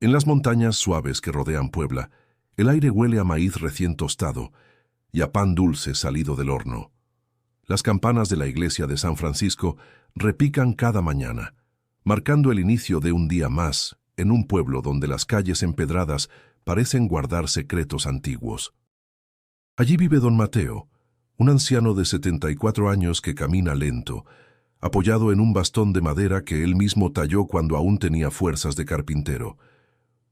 En las montañas suaves que rodean Puebla, el aire huele a maíz recién tostado y a pan dulce salido del horno. Las campanas de la iglesia de San Francisco repican cada mañana, marcando el inicio de un día más en un pueblo donde las calles empedradas parecen guardar secretos antiguos. Allí vive don Mateo, un anciano de 74 años que camina lento, apoyado en un bastón de madera que él mismo talló cuando aún tenía fuerzas de carpintero.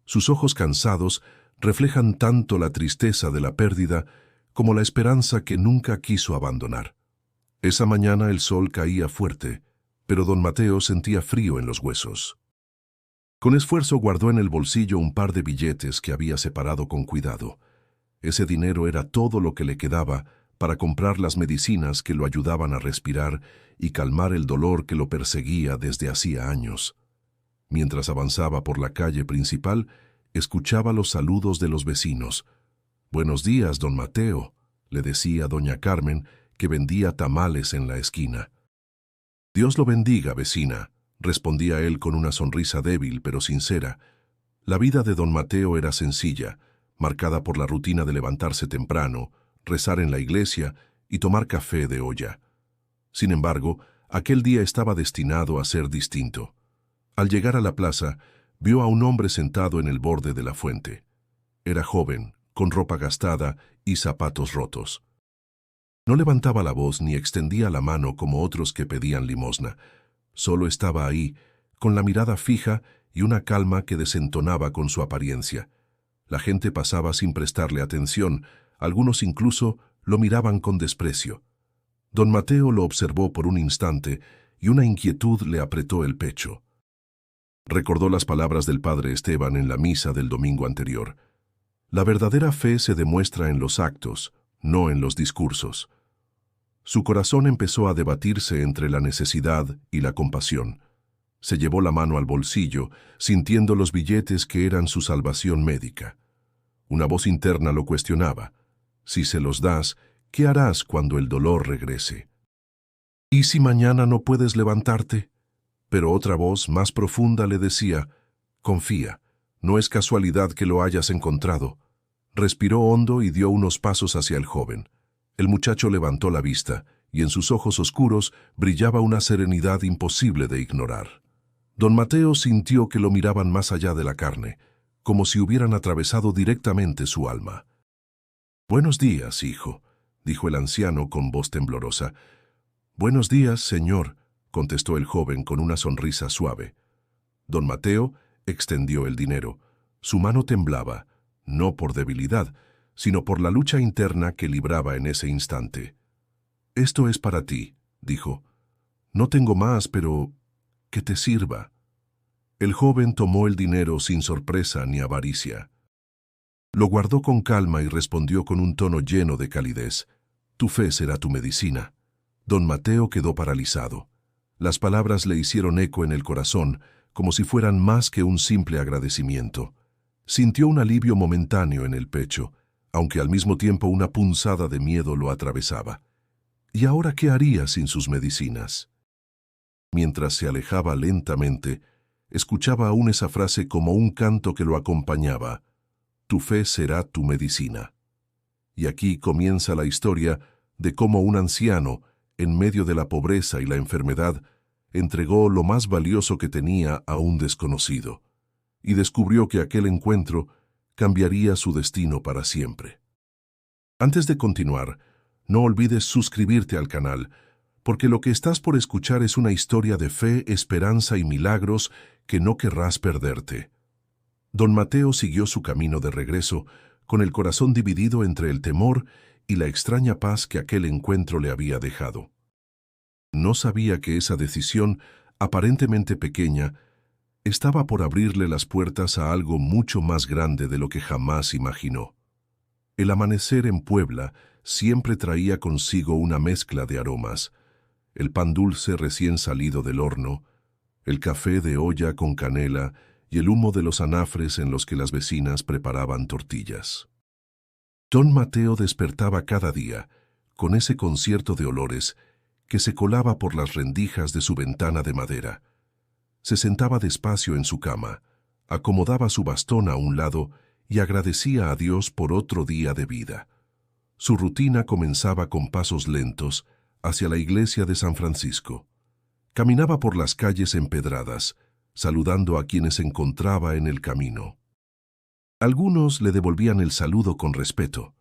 Sus ojos cansados reflejan tanto la tristeza de la pérdida como la esperanza que nunca quiso abandonar. Esa mañana el sol caía fuerte, pero don Mateo sentía frío en los huesos. Con esfuerzo guardó en el bolsillo un par de billetes que había separado con cuidado. Ese dinero era todo lo que le quedaba para comprar las medicinas que lo ayudaban a respirar y calmar el dolor que lo perseguía desde hacía años. Mientras avanzaba por la calle principal, escuchaba los saludos de los vecinos. «Buenos días, don Mateo», le decía doña Carmen, que vendía tamales en la esquina. «Dios lo bendiga, vecina», respondía él con una sonrisa débil pero sincera. La vida de don Mateo era sencilla, marcada por la rutina de levantarse temprano, rezar en la iglesia y tomar café de olla. Sin embargo, aquel día estaba destinado a ser distinto. Al llegar a la plaza, vio a un hombre sentado en el borde de la fuente. Era joven, con ropa gastada y zapatos rotos. No levantaba la voz ni extendía la mano como otros que pedían limosna. Solo estaba ahí, con la mirada fija y una calma que desentonaba con su apariencia. La gente pasaba sin prestarle atención, algunos incluso lo miraban con desprecio. Don Mateo lo observó por un instante y una inquietud le apretó el pecho. Recordó las palabras del padre Esteban en la misa del domingo anterior. La verdadera fe se demuestra en los actos, no en los discursos. Su corazón empezó a debatirse entre la necesidad y la compasión. Se llevó la mano al bolsillo, sintiendo los billetes que eran su salvación médica. Una voz interna lo cuestionaba. Si se los das, ¿qué harás cuando el dolor regrese? ¿Y si mañana no puedes levantarte? Pero otra voz más profunda le decía, confía, no es casualidad que lo hayas encontrado. Respiró hondo y dio unos pasos hacia el joven. El muchacho levantó la vista y en sus ojos oscuros brillaba una serenidad imposible de ignorar. Don Mateo sintió que lo miraban más allá de la carne, como si hubieran atravesado directamente su alma. «Buenos días, hijo», dijo el anciano con voz temblorosa. «Buenos días, señor», contestó el joven con una sonrisa suave. Don Mateo extendió el dinero. Su mano temblaba, no por debilidad, sino por la lucha interna que libraba en ese instante. «Esto es para ti», dijo. «No tengo más, pero que te sirva». El joven tomó el dinero sin sorpresa ni avaricia. Lo guardó con calma y respondió con un tono lleno de calidez. «Tu fe será tu medicina». Don Mateo quedó paralizado. Las palabras le hicieron eco en el corazón, como si fueran más que un simple agradecimiento. Sintió un alivio momentáneo en el pecho, aunque al mismo tiempo una punzada de miedo lo atravesaba. ¿Y ahora qué haría sin sus medicinas? Mientras se alejaba lentamente, escuchaba aún esa frase como un canto que lo acompañaba. «Tu fe será tu medicina». Y aquí comienza la historia de cómo un anciano, en medio de la pobreza y la enfermedad, entregó lo más valioso que tenía a un desconocido, y descubrió que aquel encuentro cambiaría su destino para siempre. Antes de continuar, no olvides suscribirte al canal, porque lo que estás por escuchar es una historia de fe, esperanza y milagros que no querrás perderte. Don Mateo siguió su camino de regreso, con el corazón dividido entre el temor y la extraña paz que aquel encuentro le había dejado. No sabía que esa decisión, aparentemente pequeña, estaba por abrirle las puertas a algo mucho más grande de lo que jamás imaginó. El amanecer en Puebla siempre traía consigo una mezcla de aromas: el pan dulce recién salido del horno, el café de olla con canela y el humo de los anafres en los que las vecinas preparaban tortillas. Don Mateo despertaba cada día con ese concierto de olores que se colaba por las rendijas de su ventana de madera. Se sentaba despacio en su cama, acomodaba su bastón a un lado y agradecía a Dios por otro día de vida. Su rutina comenzaba con pasos lentos hacia la iglesia de San Francisco. Caminaba por las calles empedradas, saludando a quienes encontraba en el camino. Algunos le devolvían el saludo con respeto,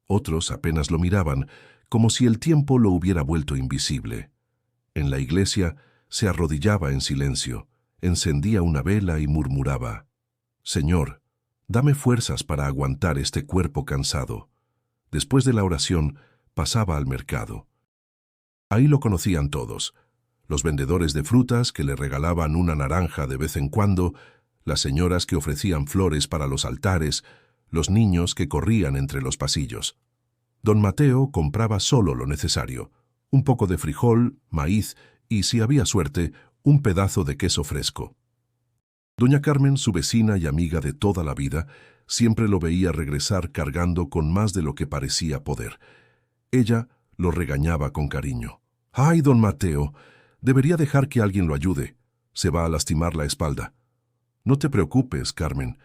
otros apenas lo miraban, como si el tiempo lo hubiera vuelto invisible. En la iglesia se arrodillaba en silencio, encendía una vela y murmuraba: «Señor, dame fuerzas para aguantar este cuerpo cansado». Después de la oración, pasaba al mercado. Ahí lo conocían todos: los vendedores de frutas que le regalaban una naranja de vez en cuando, las señoras que ofrecían flores para los altares, los niños que corrían entre los pasillos. Don Mateo compraba solo lo necesario: un poco de frijol, maíz y, si había suerte, un pedazo de queso fresco. Doña Carmen, su vecina y amiga de toda la vida, siempre lo veía regresar cargando con más de lo que parecía poder. Ella lo regañaba con cariño. «¡Ay, don Mateo! Debería dejar que alguien lo ayude. Se va a lastimar la espalda». «No te preocupes, Carmen.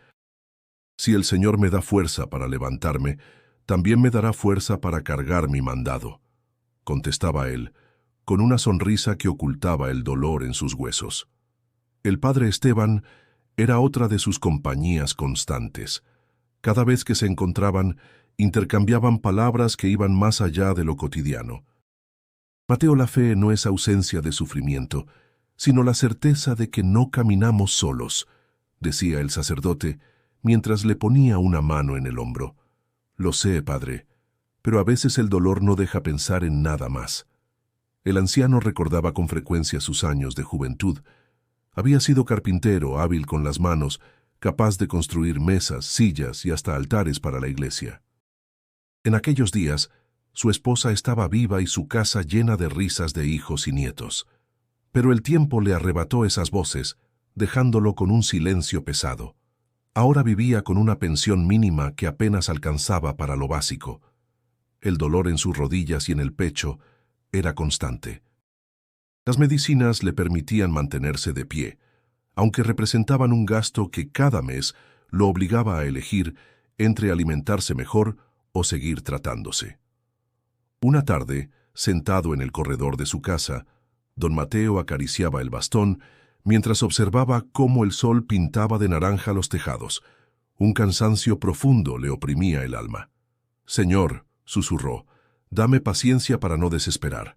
Si el Señor me da fuerza para levantarme, también me dará fuerza para cargar mi mandado», contestaba él, con una sonrisa que ocultaba el dolor en sus huesos. El padre Esteban era otra de sus compañías constantes. Cada vez que se encontraban, intercambiaban palabras que iban más allá de lo cotidiano. «Mateo, la fe no es ausencia de sufrimiento, sino la certeza de que no caminamos solos», decía el sacerdote, mientras le ponía una mano en el hombro. «Lo sé, padre, pero a veces el dolor no deja pensar en nada más». El anciano recordaba con frecuencia sus años de juventud. Había sido carpintero, hábil con las manos, capaz de construir mesas, sillas y hasta altares para la iglesia. En aquellos días, su esposa estaba viva y su casa llena de risas de hijos y nietos. Pero el tiempo le arrebató esas voces, dejándolo con un silencio pesado. Ahora vivía con una pensión mínima que apenas alcanzaba para lo básico. El dolor en sus rodillas y en el pecho era constante. Las medicinas le permitían mantenerse de pie, aunque representaban un gasto que cada mes lo obligaba a elegir entre alimentarse mejor o seguir tratándose. Una tarde, sentado en el corredor de su casa, don Mateo acariciaba el bastón mientras observaba cómo el sol pintaba de naranja los tejados. Un cansancio profundo le oprimía el alma. «Señor», susurró, «dame paciencia para no desesperar».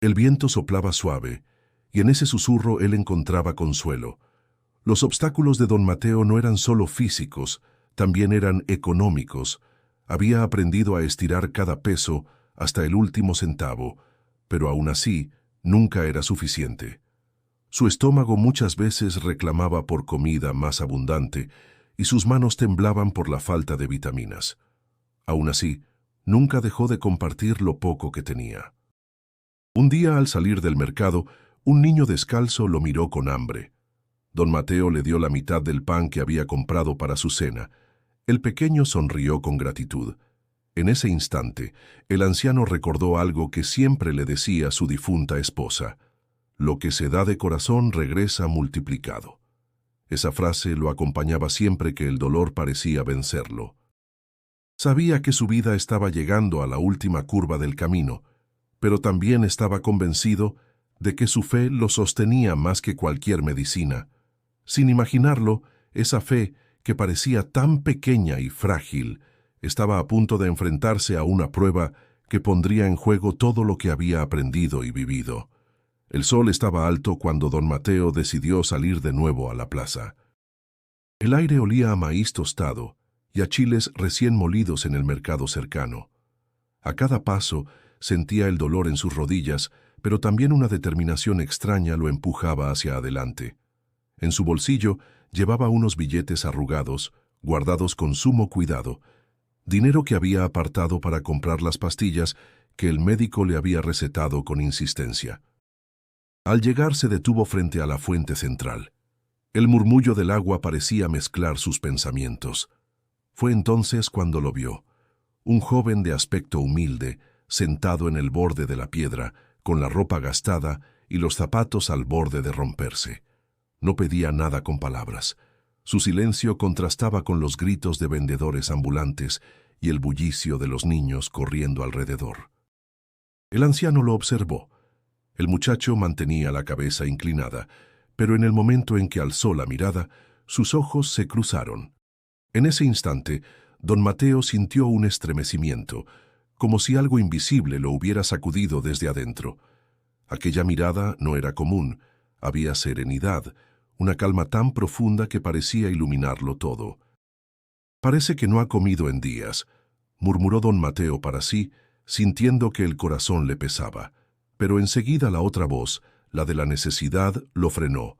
El viento soplaba suave, y en ese susurro él encontraba consuelo. Los obstáculos de don Mateo no eran solo físicos, también eran económicos. Había aprendido a estirar cada peso hasta el último centavo, pero aún así nunca era suficiente. Su estómago muchas veces reclamaba por comida más abundante y sus manos temblaban por la falta de vitaminas. Aún así, nunca dejó de compartir lo poco que tenía. Un día, al salir del mercado, un niño descalzo lo miró con hambre. Don Mateo le dio la mitad del pan que había comprado para su cena. El pequeño sonrió con gratitud. En ese instante, el anciano recordó algo que siempre le decía su difunta esposa: «Lo que se da de corazón regresa multiplicado». Esa frase lo acompañaba siempre que el dolor parecía vencerlo. Sabía que su vida estaba llegando a la última curva del camino, pero también estaba convencido de que su fe lo sostenía más que cualquier medicina. Sin imaginarlo, esa fe, que parecía tan pequeña y frágil, estaba a punto de enfrentarse a una prueba que pondría en juego todo lo que había aprendido y vivido. El sol estaba alto cuando don Mateo decidió salir de nuevo a la plaza. El aire olía a maíz tostado y a chiles recién molidos en el mercado cercano. A cada paso sentía el dolor en sus rodillas, pero también una determinación extraña lo empujaba hacia adelante. En su bolsillo llevaba unos billetes arrugados, guardados con sumo cuidado, dinero que había apartado para comprar las pastillas que el médico le había recetado con insistencia. Al llegar se detuvo frente a la fuente central. El murmullo del agua parecía mezclar sus pensamientos. Fue entonces cuando lo vio. Un joven de aspecto humilde, sentado en el borde de la piedra, con la ropa gastada y los zapatos al borde de romperse. No pedía nada con palabras. Su silencio contrastaba con los gritos de vendedores ambulantes y el bullicio de los niños corriendo alrededor. El anciano lo observó. El muchacho mantenía la cabeza inclinada, pero en el momento en que alzó la mirada, sus ojos se cruzaron. En ese instante, don Mateo sintió un estremecimiento, como si algo invisible lo hubiera sacudido desde adentro. Aquella mirada no era común, había serenidad, una calma tan profunda que parecía iluminarlo todo. «Parece que no ha comido en días», murmuró don Mateo para sí, sintiendo que el corazón le pesaba. Pero enseguida la otra voz, la de la necesidad, lo frenó.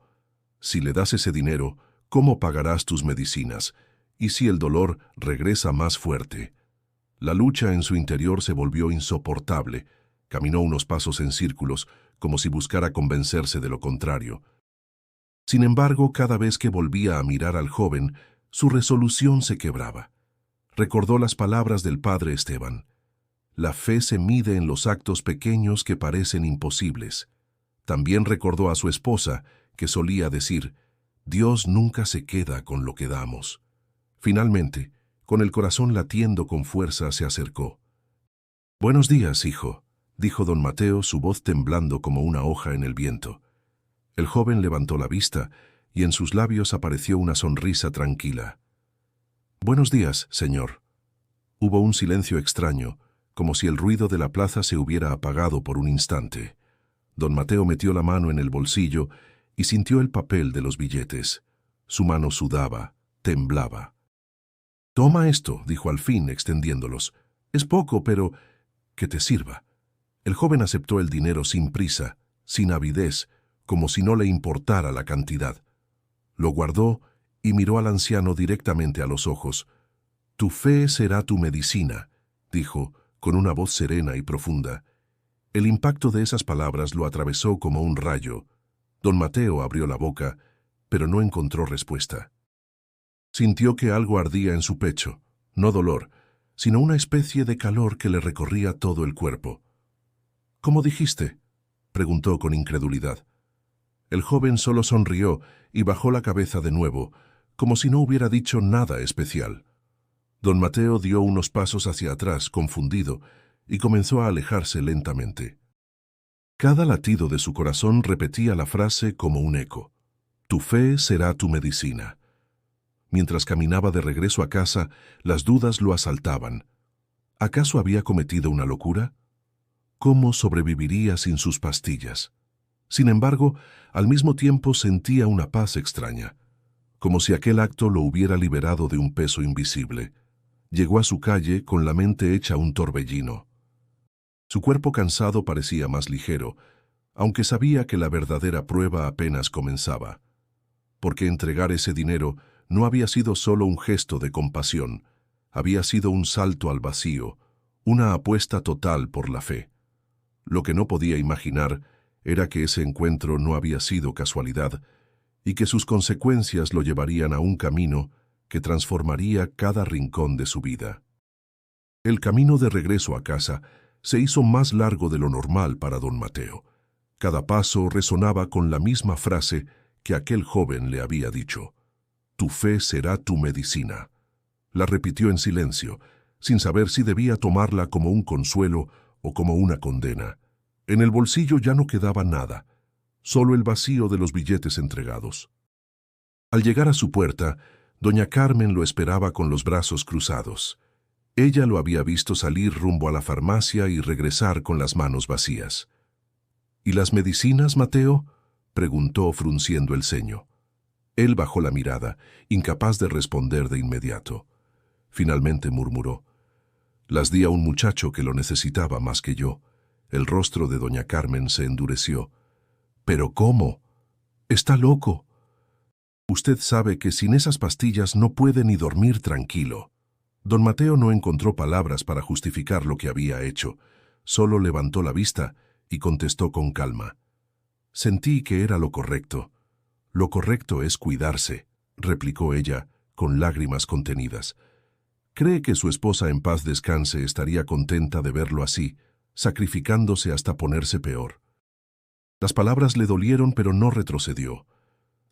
«Si le das ese dinero, ¿cómo pagarás tus medicinas? Y si el dolor regresa más fuerte». La lucha en su interior se volvió insoportable. Caminó unos pasos en círculos, como si buscara convencerse de lo contrario. Sin embargo, cada vez que volvía a mirar al joven, su resolución se quebraba. Recordó las palabras del padre Esteban. La fe se mide en los actos pequeños que parecen imposibles. También recordó a su esposa, que solía decir, «Dios nunca se queda con lo que damos». Finalmente, con el corazón latiendo con fuerza, se acercó. «Buenos días, hijo», dijo don Mateo, su voz temblando como una hoja en el viento. El joven levantó la vista y en sus labios apareció una sonrisa tranquila. «Buenos días, señor». Hubo un silencio extraño, como si el ruido de la plaza se hubiera apagado por un instante. Don Mateo metió la mano en el bolsillo y sintió el papel de los billetes. Su mano sudaba, temblaba. «Toma esto», dijo al fin, extendiéndolos. «Es poco, pero que te sirva». El joven aceptó el dinero sin prisa, sin avidez, como si no le importara la cantidad. Lo guardó y miró al anciano directamente a los ojos. «Tu fe será tu medicina», dijo, con una voz serena y profunda. El impacto de esas palabras lo atravesó como un rayo. Don Mateo abrió la boca, pero no encontró respuesta. Sintió que algo ardía en su pecho, no dolor, sino una especie de calor que le recorría todo el cuerpo. «¿Cómo dijiste?», preguntó con incredulidad. El joven solo sonrió y bajó la cabeza de nuevo, como si no hubiera dicho nada especial. Don Mateo dio unos pasos hacia atrás, confundido, y comenzó a alejarse lentamente. Cada latido de su corazón repetía la frase como un eco. «Tu fe será tu medicina». Mientras caminaba de regreso a casa, las dudas lo asaltaban. ¿Acaso había cometido una locura? ¿Cómo sobreviviría sin sus pastillas? Sin embargo, al mismo tiempo sentía una paz extraña, como si aquel acto lo hubiera liberado de un peso invisible. Llegó a su calle con la mente hecha un torbellino. Su cuerpo cansado parecía más ligero, aunque sabía que la verdadera prueba apenas comenzaba. Porque entregar ese dinero no había sido solo un gesto de compasión, había sido un salto al vacío, una apuesta total por la fe. Lo que no podía imaginar era que ese encuentro no había sido casualidad y que sus consecuencias lo llevarían a un camino que transformaría cada rincón de su vida. El camino de regreso a casa se hizo más largo de lo normal para don Mateo. Cada paso resonaba con la misma frase que aquel joven le había dicho. «Tu fe será tu medicina». La repitió en silencio, sin saber si debía tomarla como un consuelo o como una condena. En el bolsillo ya no quedaba nada, solo el vacío de los billetes entregados. Al llegar a su puerta, doña Carmen lo esperaba con los brazos cruzados. Ella lo había visto salir rumbo a la farmacia y regresar con las manos vacías. «¿Y las medicinas, Mateo?», preguntó frunciendo el ceño. Él bajó la mirada, incapaz de responder de inmediato. Finalmente murmuró: «Las di a un muchacho que lo necesitaba más que yo». El rostro de doña Carmen se endureció. «¿Pero cómo? Está loco. Usted sabe que sin esas pastillas no puede ni dormir tranquilo». Don Mateo no encontró palabras para justificar lo que había hecho. Solo levantó la vista y contestó con calma: «Sentí que era lo correcto». «Lo correcto es cuidarse», replicó ella, con lágrimas contenidas. Cree que su esposa en paz descanse estaría contenta de verlo así, sacrificándose hasta ponerse peor. Las palabras le dolieron, pero no retrocedió.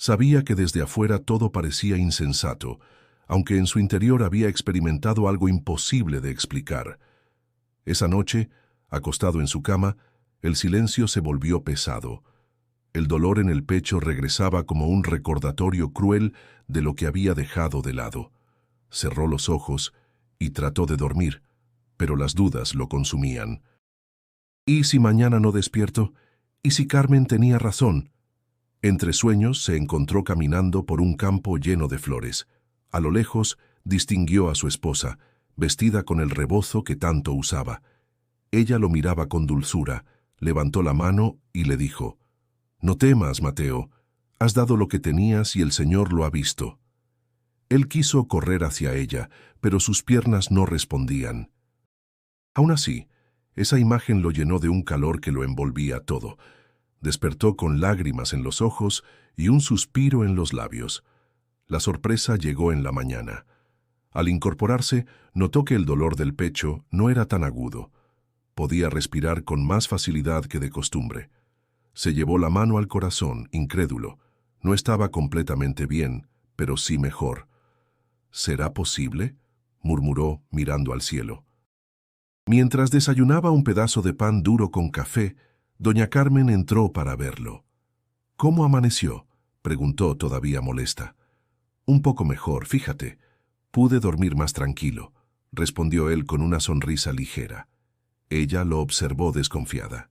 Sabía que desde afuera todo parecía insensato, aunque en su interior había experimentado algo imposible de explicar. Esa noche, acostado en su cama, el silencio se volvió pesado. El dolor en el pecho regresaba como un recordatorio cruel de lo que había dejado de lado. Cerró los ojos y trató de dormir, pero las dudas lo consumían. ¿Y si mañana no despierto? ¿Y si Carmen tenía razón? Entre sueños se encontró caminando por un campo lleno de flores. A lo lejos distinguió a su esposa, vestida con el rebozo que tanto usaba. Ella lo miraba con dulzura, levantó la mano y le dijo: «No temas, Mateo, has dado lo que tenías y el Señor lo ha visto». Él quiso correr hacia ella, pero sus piernas no respondían. Aún así, esa imagen lo llenó de un calor que lo envolvía todo. Despertó con lágrimas en los ojos y un suspiro en los labios. La sorpresa llegó en la mañana. Al incorporarse, notó que el dolor del pecho no era tan agudo. Podía respirar con más facilidad que de costumbre. Se llevó la mano al corazón, incrédulo. No estaba completamente bien, pero sí mejor. «¿Será posible?», murmuró mirando al cielo. Mientras desayunaba un pedazo de pan duro con café, doña Carmen entró para verlo. «¿Cómo amaneció?», preguntó todavía molesta. «Un poco mejor, fíjate. Pude dormir más tranquilo», respondió él con una sonrisa ligera. Ella lo observó desconfiada.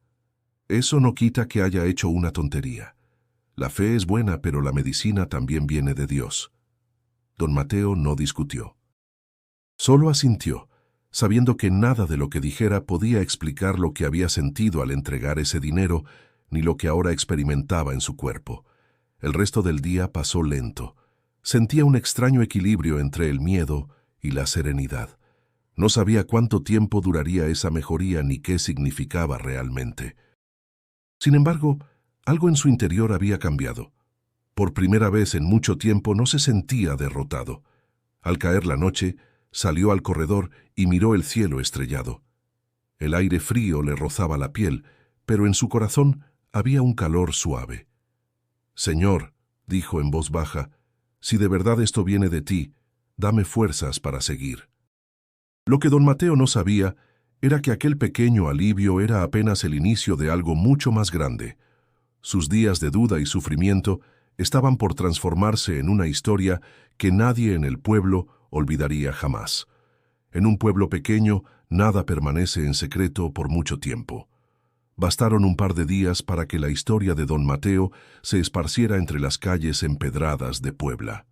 «Eso no quita que haya hecho una tontería. La fe es buena, pero la medicina también viene de Dios». Don Mateo no discutió. Solo asintió, sabiendo que nada de lo que dijera podía explicar lo que había sentido al entregar ese dinero, ni lo que ahora experimentaba en su cuerpo. El resto del día pasó lento. Sentía un extraño equilibrio entre el miedo y la serenidad. No sabía cuánto tiempo duraría esa mejoría ni qué significaba realmente. Sin embargo, algo en su interior había cambiado. Por primera vez en mucho tiempo no se sentía derrotado. Al caer la noche, salió al corredor y miró el cielo estrellado. El aire frío le rozaba la piel, pero en su corazón había un calor suave. «Señor», dijo en voz baja, «si de verdad esto viene de ti, dame fuerzas para seguir». Lo que don Mateo no sabía era que aquel pequeño alivio era apenas el inicio de algo mucho más grande. Sus días de duda y sufrimiento estaban por transformarse en una historia que nadie en el pueblo olvidaría jamás. En un pueblo pequeño, nada permanece en secreto por mucho tiempo. Bastaron un par de días para que la historia de don Mateo se esparciera entre las calles empedradas de Puebla.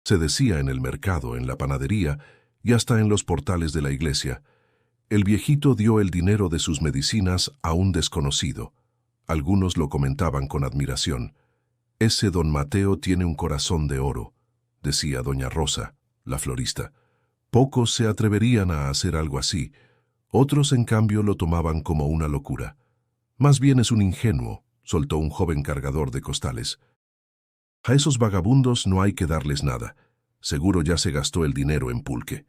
Se decía en el mercado, en la panadería y hasta en los portales de la iglesia: «El viejito dio el dinero de sus medicinas a un desconocido». Algunos lo comentaban con admiración. «Ese don Mateo tiene un corazón de oro», decía doña Rosa, la florista. Pocos se atreverían a hacer algo así. Otros, en cambio, lo tomaban como una locura. «Más bien es un ingenuo», soltó un joven cargador de costales. «A esos vagabundos no hay que darles nada. Seguro ya se gastó el dinero en pulque».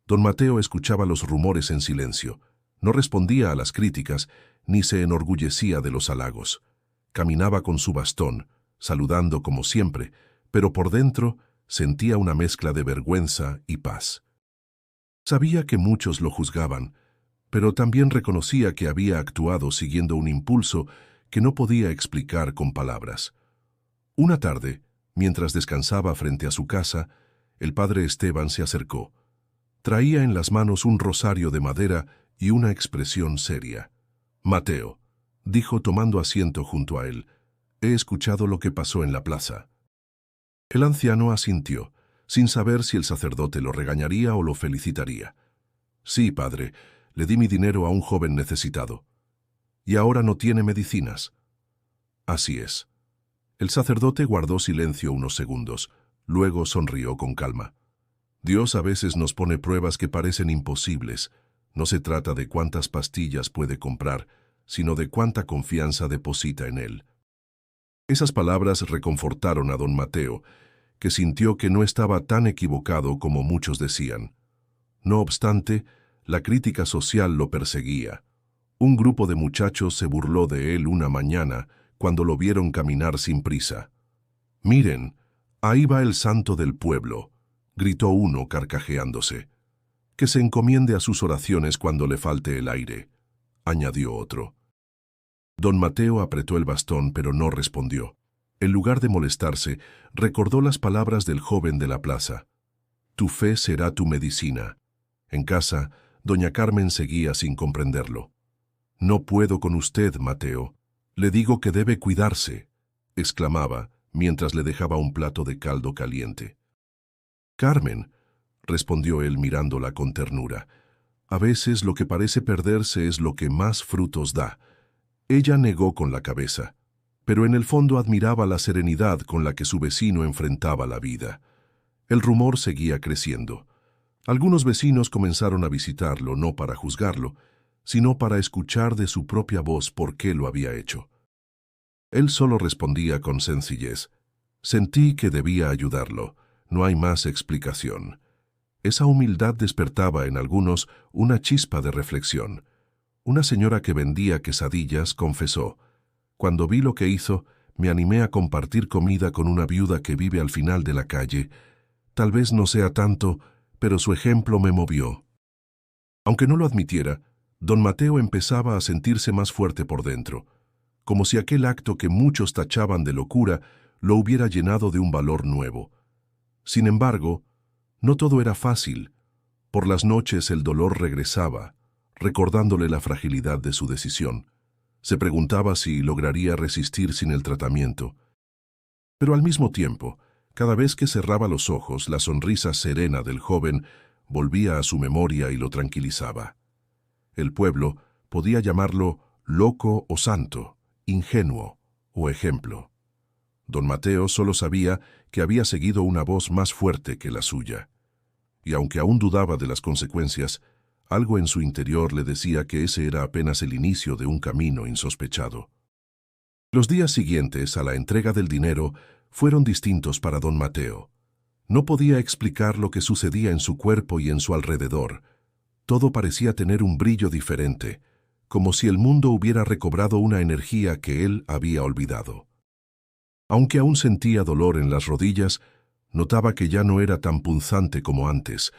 Don Mateo escuchaba los rumores en silencio. No respondía a las críticas, ni se enorgullecía de los halagos. Caminaba con su bastón, saludando como siempre, pero por dentro sentía una mezcla de vergüenza y paz. Sabía que muchos lo juzgaban, pero también reconocía que había actuado siguiendo un impulso que no podía explicar con palabras. Una tarde, mientras descansaba frente a su casa, el padre Esteban se acercó. Traía en las manos un rosario de madera y una expresión seria. «Mateo», dijo tomando asiento junto a él, «he escuchado lo que pasó en la plaza». El anciano asintió, sin saber si el sacerdote lo regañaría o lo felicitaría. «Sí, padre, le di mi dinero a un joven necesitado. ¿Y ahora no tiene medicinas?» «Así es». El sacerdote guardó silencio unos segundos, luego sonrió con calma. «Dios a veces nos pone pruebas que parecen imposibles. No se trata de cuántas pastillas puede comprar, sino de cuánta confianza deposita en él». Esas palabras reconfortaron a don Mateo, que sintió que no estaba tan equivocado como muchos decían. No obstante, la crítica social lo perseguía. Un grupo de muchachos se burló de él una mañana cuando lo vieron caminar sin prisa. «Miren, ahí va el santo del pueblo», gritó uno carcajeándose. «Que se encomiende a sus oraciones cuando le falte el aire», añadió otro. Don Mateo apretó el bastón, pero no respondió. En lugar de molestarse, recordó las palabras del joven de la plaza. «Tu fe será tu medicina». En casa, doña Carmen seguía sin comprenderlo. «No puedo con usted, Mateo. Le digo que debe cuidarse», exclamaba, mientras le dejaba un plato de caldo caliente. «Carmen», respondió él mirándola con ternura, «a veces lo que parece perderse es lo que más frutos da». Ella negó con la cabeza, pero en el fondo admiraba la serenidad con la que su vecino enfrentaba la vida. El rumor seguía creciendo. Algunos vecinos comenzaron a visitarlo no para juzgarlo, sino para escuchar de su propia voz por qué lo había hecho. Él solo respondía con sencillez: «Sentí que debía ayudarlo, no hay más explicación». Esa humildad despertaba en algunos una chispa de reflexión. Una señora que vendía quesadillas confesó: «Cuando vi lo que hizo, me animé a compartir comida con una viuda que vive al final de la calle. Tal vez no sea tanto, pero su ejemplo me movió». Aunque no lo admitiera, don Mateo empezaba a sentirse más fuerte por dentro, como si aquel acto que muchos tachaban de locura lo hubiera llenado de un valor nuevo. Sin embargo, no todo era fácil. Por las noches el dolor regresaba, recordándole la fragilidad de su decisión. Se preguntaba si lograría resistir sin el tratamiento. Pero al mismo tiempo, cada vez que cerraba los ojos, la sonrisa serena del joven volvía a su memoria y lo tranquilizaba. El pueblo podía llamarlo loco o santo, ingenuo o ejemplo. Don Mateo solo sabía que había seguido una voz más fuerte que la suya. Y aunque aún dudaba de las consecuencias, algo en su interior le decía que ese era apenas el inicio de un camino insospechado. Los días siguientes a la entrega del dinero fueron distintos para don Mateo. No podía explicar lo que sucedía en su cuerpo y en su alrededor. Todo parecía tener un brillo diferente, como si el mundo hubiera recobrado una energía que él había olvidado. Aunque aún sentía dolor en las rodillas, notaba que ya no era tan punzante como antes,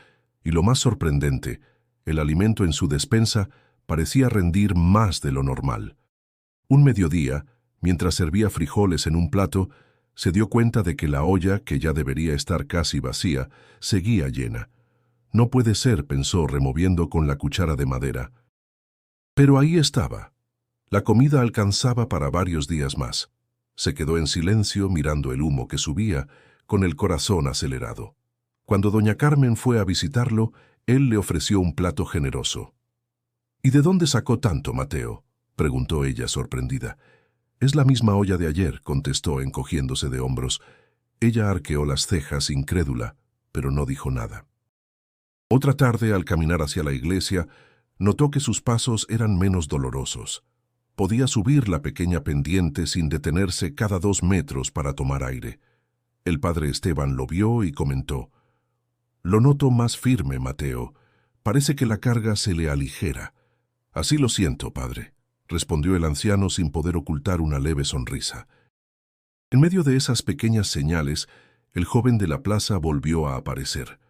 y lo más sorprendente, el alimento en su despensa parecía rendir más de lo normal. Un mediodía, mientras servía frijoles en un plato, se dio cuenta de que la olla, que ya debería estar casi vacía, seguía llena. «No puede ser», pensó, removiendo con la cuchara de madera. Pero ahí estaba. La comida alcanzaba para varios días más. Se quedó en silencio mirando el humo que subía, con el corazón acelerado. Cuando doña Carmen fue a visitarlo, él le ofreció un plato generoso. «¿Y de dónde sacó tanto, Mateo?», preguntó ella sorprendida. «Es la misma olla de ayer», contestó encogiéndose de hombros. Ella arqueó las cejas incrédula, pero no dijo nada. Otra tarde, al caminar hacia la iglesia, notó que sus pasos eran menos dolorosos. Podía subir la pequeña pendiente sin detenerse cada 2 metros para tomar aire. El padre Esteban lo vio y comentó: «Lo noto más firme, Mateo. Parece que la carga se le aligera». «Así lo siento, padre», respondió el anciano sin poder ocultar una leve sonrisa. En medio de esas pequeñas señales, el joven de la plaza volvió a aparecer.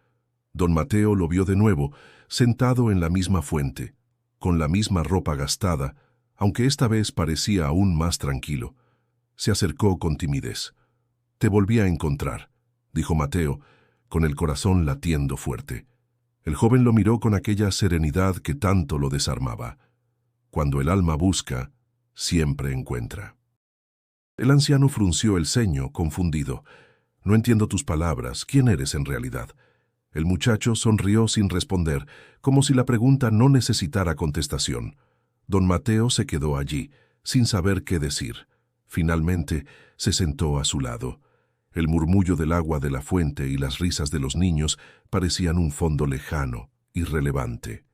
Don Mateo lo vio de nuevo, sentado en la misma fuente, con la misma ropa gastada, aunque esta vez parecía aún más tranquilo. Se acercó con timidez. «Te volví a encontrar», dijo Mateo, con el corazón latiendo fuerte. El joven lo miró con aquella serenidad que tanto lo desarmaba. Cuando el alma busca, siempre encuentra. El anciano frunció el ceño, confundido. «No entiendo tus palabras. ¿Quién eres en realidad?». El muchacho sonrió sin responder, como si la pregunta no necesitara contestación. Don Mateo se quedó allí, sin saber qué decir. Finalmente, se sentó a su lado. El murmullo del agua de la fuente y las risas de los niños parecían un fondo lejano, irrelevante.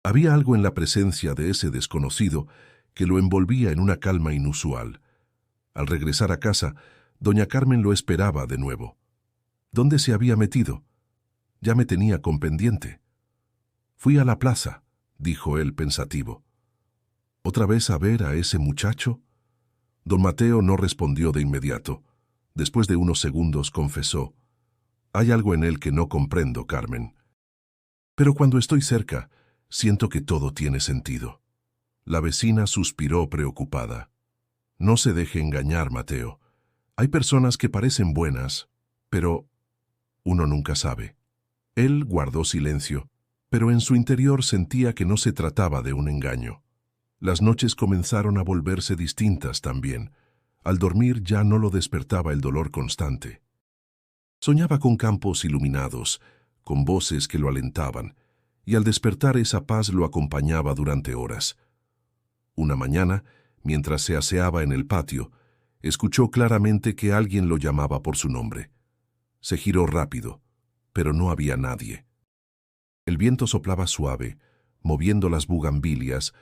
Había algo en la presencia de ese desconocido que lo envolvía en una calma inusual. Al regresar a casa, doña Carmen lo esperaba de nuevo. ¿Dónde se había metido? Ya me tenía con pendiente. «Fui a la plaza», dijo él pensativo. «¿Otra vez a ver a ese muchacho?». Don Mateo no respondió de inmediato. Después de unos segundos confesó: «Hay algo en él que no comprendo, Carmen. Pero cuando estoy cerca, siento que todo tiene sentido». La vecina suspiró preocupada. «No se deje engañar, Mateo. Hay personas que parecen buenas, pero uno nunca sabe». Él guardó silencio, pero en su interior sentía que no se trataba de un engaño. Las noches comenzaron a volverse distintas también. Al dormir ya no lo despertaba el dolor constante. Soñaba con campos iluminados, con voces que lo alentaban, y al despertar esa paz lo acompañaba durante horas. Una mañana, mientras se aseaba en el patio, escuchó claramente que alguien lo llamaba por su nombre. Se giró rápido, pero no había nadie. El viento soplaba suave, moviendo las bugambilias,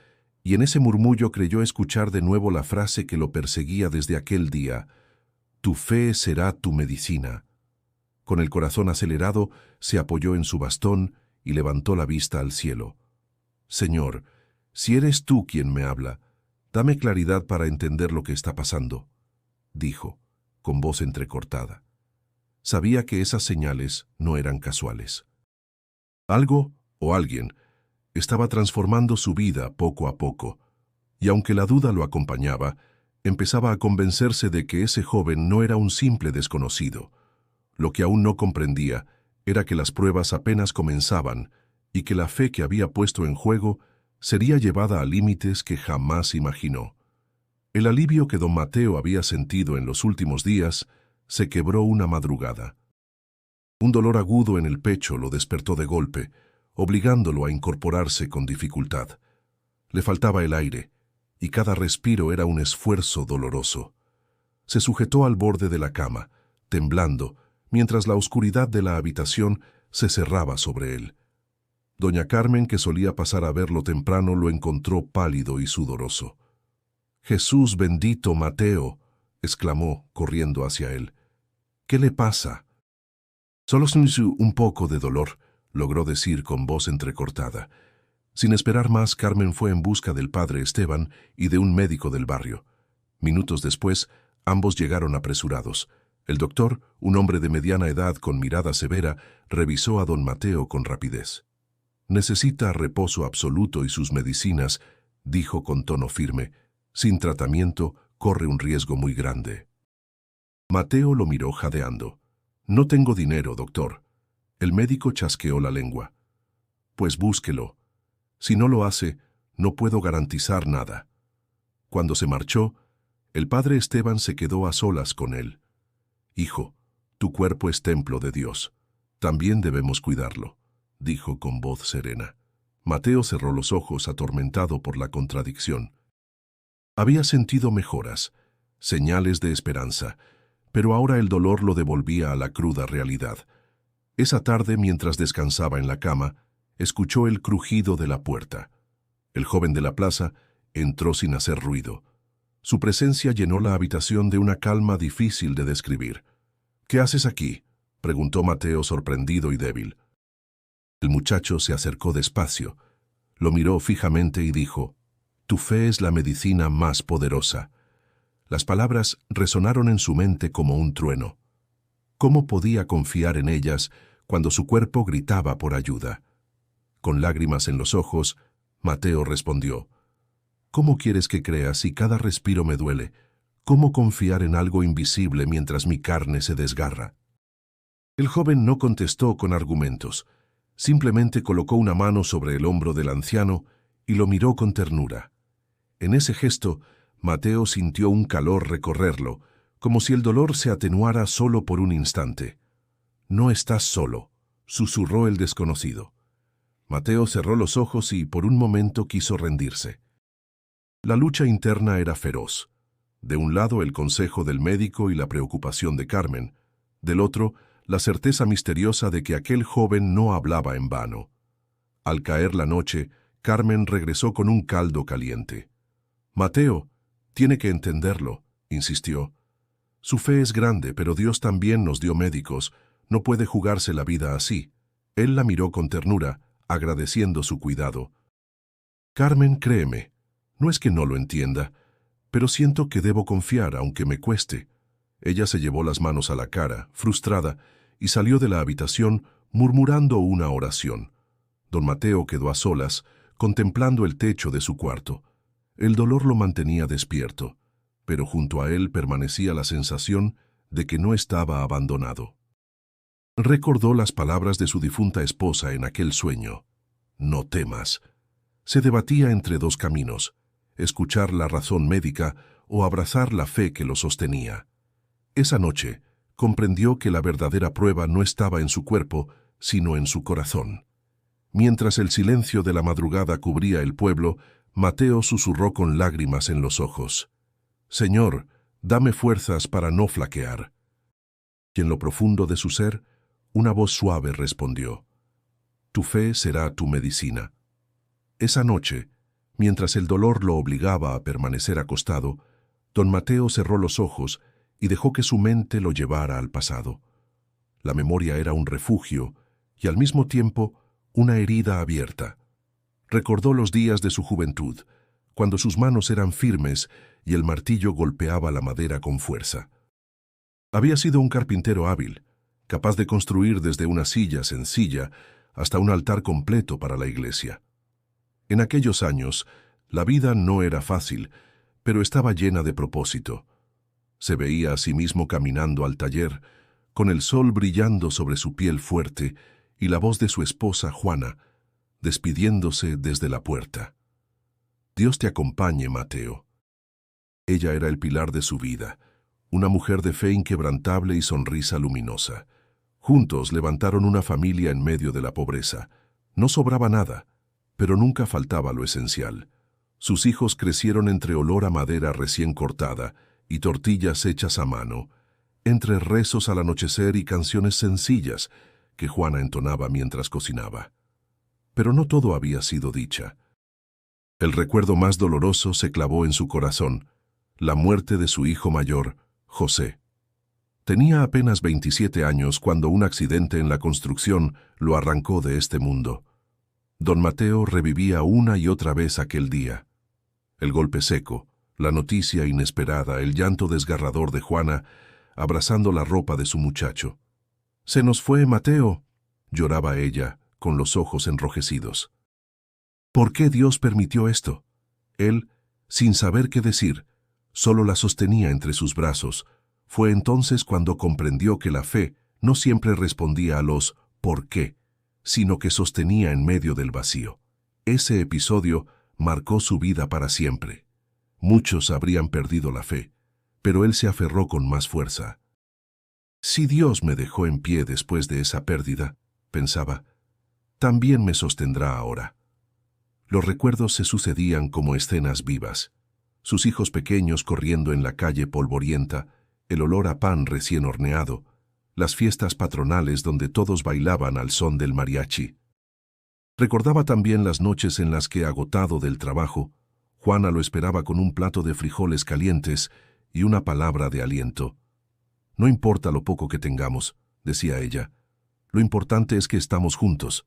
y en ese murmullo creyó escuchar de nuevo la frase que lo perseguía desde aquel día: «Tu fe será tu medicina». Con el corazón acelerado, se apoyó en su bastón y levantó la vista al cielo. «Señor, si eres tú quien me habla, dame claridad para entender lo que está pasando», dijo, con voz entrecortada. Sabía que esas señales no eran casuales. Algo, o alguien, estaba transformando su vida poco a poco, y aunque la duda lo acompañaba, empezaba a convencerse de que ese joven no era un simple desconocido. Lo que aún no comprendía era que las pruebas apenas comenzaban y que la fe que había puesto en juego sería llevada a límites que jamás imaginó. El alivio que don Mateo había sentido en los últimos días se quebró una madrugada. Un dolor agudo en el pecho lo despertó de golpe, obligándolo a incorporarse con dificultad. Le faltaba el aire, y cada respiro era un esfuerzo doloroso. Se sujetó al borde de la cama, temblando, mientras la oscuridad de la habitación se cerraba sobre él. Doña Carmen, que solía pasar a verlo temprano, lo encontró pálido y sudoroso. «Jesús bendito, Mateo», exclamó, corriendo hacia él. «¿Qué le pasa?» «Solo un poco de dolor», logró decir con voz entrecortada. Sin esperar más, Carmen fue en busca del padre Esteban y de un médico del barrio. Minutos después, ambos llegaron apresurados. El doctor, un hombre de mediana edad con mirada severa, revisó a don Mateo con rapidez. «Necesita reposo absoluto y sus medicinas», dijo con tono firme. «Sin tratamiento, corre un riesgo muy grande». Mateo lo miró jadeando. «No tengo dinero, doctor». El médico chasqueó la lengua. «Pues búsquelo. Si no lo hace, no puedo garantizar nada». Cuando se marchó, el padre Esteban se quedó a solas con él. «Hijo, tu cuerpo es templo de Dios. También debemos cuidarlo», dijo con voz serena. Mateo cerró los ojos, atormentado por la contradicción. Había sentido mejoras, señales de esperanza, pero ahora el dolor lo devolvía a la cruda realidad. Esa tarde, mientras descansaba en la cama, escuchó el crujido de la puerta. El joven de la plaza entró sin hacer ruido. Su presencia llenó la habitación de una calma difícil de describir. «¿Qué haces aquí?», preguntó Mateo, sorprendido y débil. El muchacho se acercó despacio, lo miró fijamente y dijo: «Tu fe es la medicina más poderosa». Las palabras resonaron en su mente como un trueno. ¿Cómo podía confiar en ellas cuando su cuerpo gritaba por ayuda? Con lágrimas en los ojos, Mateo respondió: «¿Cómo quieres que crea si cada respiro me duele? ¿Cómo confiar en algo invisible mientras mi carne se desgarra?». El joven no contestó con argumentos. Simplemente colocó una mano sobre el hombro del anciano y lo miró con ternura. En ese gesto, Mateo sintió un calor recorrerlo, como si el dolor se atenuara solo por un instante. «No estás solo», susurró el desconocido. Mateo cerró los ojos y por un momento quiso rendirse. La lucha interna era feroz. De un lado el consejo del médico y la preocupación de Carmen, del otro la certeza misteriosa de que aquel joven no hablaba en vano. Al caer la noche, Carmen regresó con un caldo caliente. «Mateo, tiene que entenderlo», insistió. «Su fe es grande, pero Dios también nos dio médicos. No puede jugarse la vida así». Él la miró con ternura, agradeciendo su cuidado. «Carmen, créeme, no es que no lo entienda, pero siento que debo confiar aunque me cueste. Ella se llevó las manos a la cara, frustrada, y salió de la habitación murmurando una oración. Don Mateo quedó a solas, contemplando el techo de su cuarto. El dolor lo mantenía despierto, pero junto a él permanecía la sensación de que no estaba abandonado. Recordó las palabras de su difunta esposa en aquel sueño. No temas. Se debatía entre dos caminos, escuchar la razón médica o abrazar la fe que lo sostenía. Esa noche comprendió que la verdadera prueba no estaba en su cuerpo, sino en su corazón. Mientras el silencio de la madrugada cubría el pueblo, Mateo susurró con lágrimas en los ojos: «Señor, dame fuerzas para no flaquear». Y en lo profundo de su ser, una voz suave respondió: «Tu fe será tu medicina». Esa noche, mientras el dolor lo obligaba a permanecer acostado, don Mateo cerró los ojos y dejó que su mente lo llevara al pasado. La memoria era un refugio y al mismo tiempo una herida abierta. Recordó los días de su juventud, cuando sus manos eran firmes y el martillo golpeaba la madera con fuerza. Había sido un carpintero hábil, capaz de construir desde una silla sencilla hasta un altar completo para la iglesia. En aquellos años, la vida no era fácil, pero estaba llena de propósito. Se veía a sí mismo caminando al taller, con el sol brillando sobre su piel fuerte y la voz de su esposa, Juana, despidiéndose desde la puerta. Dios te acompañe, Mateo. Ella era el pilar de su vida, una mujer de fe inquebrantable y sonrisa luminosa. Juntos levantaron una familia en medio de la pobreza. No sobraba nada, pero nunca faltaba lo esencial. Sus hijos crecieron entre olor a madera recién cortada y tortillas hechas a mano, entre rezos al anochecer y canciones sencillas que Juana entonaba mientras cocinaba. Pero no todo había sido dicha. El recuerdo más doloroso se clavó en su corazón: la muerte de su hijo mayor, José. Tenía apenas 27 años cuando un accidente en la construcción lo arrancó de este mundo. Don Mateo revivía una y otra vez aquel día. El golpe seco, la noticia inesperada, el llanto desgarrador de Juana, abrazando la ropa de su muchacho. «Se nos fue, Mateo», lloraba ella, con los ojos enrojecidos. ¿Por qué Dios permitió esto? Él, sin saber qué decir, solo la sostenía entre sus brazos. Fue entonces cuando comprendió que la fe no siempre respondía a los «¿por qué?», sino que sostenía en medio del vacío. Ese episodio marcó su vida para siempre. Muchos habrían perdido la fe, pero él se aferró con más fuerza. Si Dios me dejó en pie después de esa pérdida, pensaba, también me sostendrá ahora. Los recuerdos se sucedían como escenas vivas. Sus hijos pequeños corriendo en la calle polvorienta, el olor a pan recién horneado, las fiestas patronales donde todos bailaban al son del mariachi. Recordaba también las noches en las que, agotado del trabajo, Juana lo esperaba con un plato de frijoles calientes y una palabra de aliento. «No importa lo poco que tengamos», decía ella, «lo importante es que estamos juntos».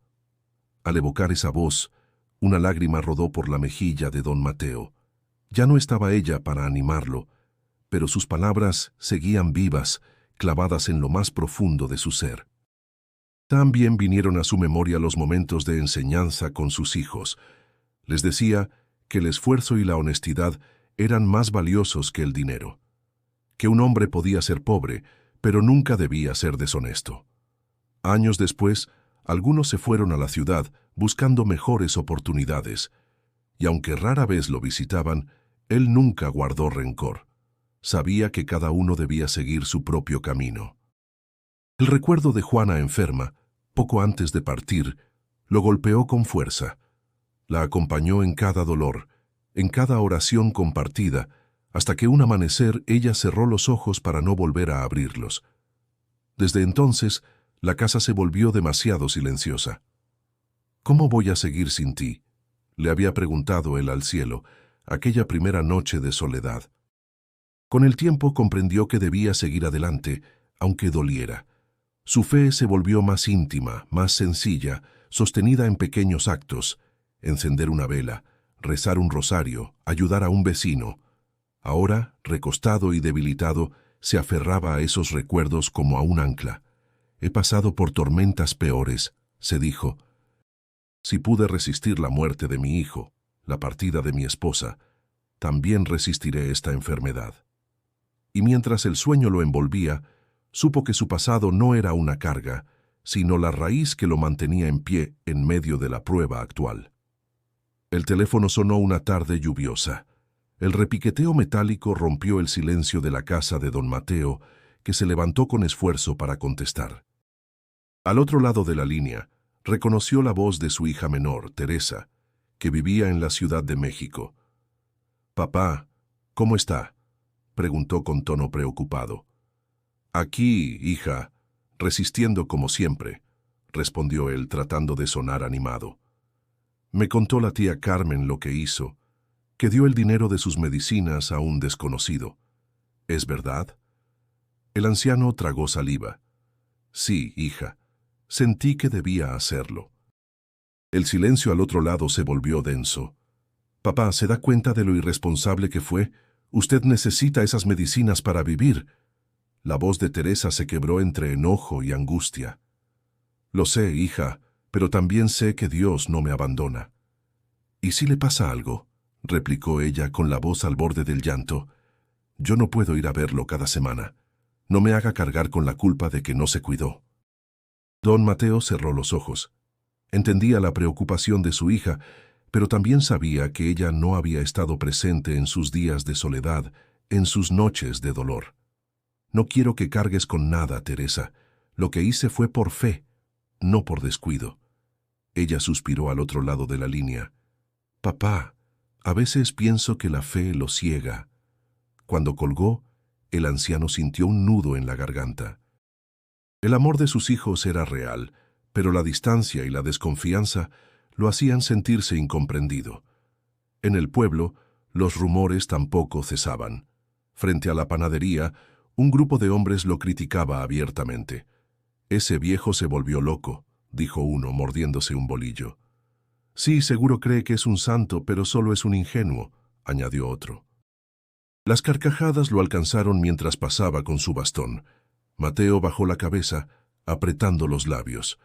Al evocar esa voz, una lágrima rodó por la mejilla de don Mateo. Ya no estaba ella para animarlo, pero sus palabras seguían vivas, clavadas en lo más profundo de su ser. También vinieron a su memoria los momentos de enseñanza con sus hijos. Les decía que el esfuerzo y la honestidad eran más valiosos que el dinero, que un hombre podía ser pobre, pero nunca debía ser deshonesto. Años después, algunos se fueron a la ciudad buscando mejores oportunidades, y aunque rara vez lo visitaban, él nunca guardó rencor. Sabía que cada uno debía seguir su propio camino. El recuerdo de Juana enferma, poco antes de partir, lo golpeó con fuerza. La acompañó en cada dolor, en cada oración compartida, hasta que un amanecer ella cerró los ojos para no volver a abrirlos. Desde entonces, la casa se volvió demasiado silenciosa. «¿Cómo voy a seguir sin ti?», le había preguntado él al cielo, aquella primera noche de soledad. Con el tiempo comprendió que debía seguir adelante, aunque doliera. Su fe se volvió más íntima, más sencilla, sostenida en pequeños actos: encender una vela, rezar un rosario, ayudar a un vecino. Ahora, recostado y debilitado, se aferraba a esos recuerdos como a un ancla. He pasado por tormentas peores, se dijo. Si pude resistir la muerte de mi hijo, la partida de mi esposa, también resistiré esta enfermedad. Y mientras el sueño lo envolvía, supo que su pasado no era una carga, sino la raíz que lo mantenía en pie en medio de la prueba actual. El teléfono sonó una tarde lluviosa. El repiqueteo metálico rompió el silencio de la casa de don Mateo, que se levantó con esfuerzo para contestar. Al otro lado de la línea, reconoció la voz de su hija menor, Teresa, que vivía en la Ciudad de México. «Papá, ¿cómo está?», preguntó con tono preocupado. «Aquí, hija, resistiendo como siempre», respondió él tratando de sonar animado. «Me contó la tía Carmen lo que hizo, que dio el dinero de sus medicinas a un desconocido. ¿Es verdad?». El anciano tragó saliva. «Sí, hija, sentí que debía hacerlo». El silencio al otro lado se volvió denso. «Papá, ¿se da cuenta de lo irresponsable que fue? Usted necesita esas medicinas para vivir». La voz de Teresa se quebró entre enojo y angustia. «Lo sé, hija, pero también sé que Dios no me abandona». «¿Y si le pasa algo?», replicó ella con la voz al borde del llanto. «Yo no puedo ir a verlo cada semana. No me haga cargar con la culpa de que no se cuidó». Don Mateo cerró los ojos. Entendía la preocupación de su hija, pero también sabía que ella no había estado presente en sus días de soledad, en sus noches de dolor. «No quiero que cargues con nada, Teresa. Lo que hice fue por fe, no por descuido». Ella suspiró al otro lado de la línea. «Papá, a veces pienso que la fe lo ciega». Cuando colgó, el anciano sintió un nudo en la garganta. El amor de sus hijos era real, pero la distancia y la desconfianza lo hacían sentirse incomprendido. En el pueblo, los rumores tampoco cesaban. Frente a la panadería, un grupo de hombres lo criticaba abiertamente. «Ese viejo se volvió loco», dijo uno, mordiéndose un bolillo. «Sí, seguro cree que es un santo, pero solo es un ingenuo», añadió otro. Las carcajadas lo alcanzaron mientras pasaba con su bastón. Mateo bajó la cabeza, apretando los labios.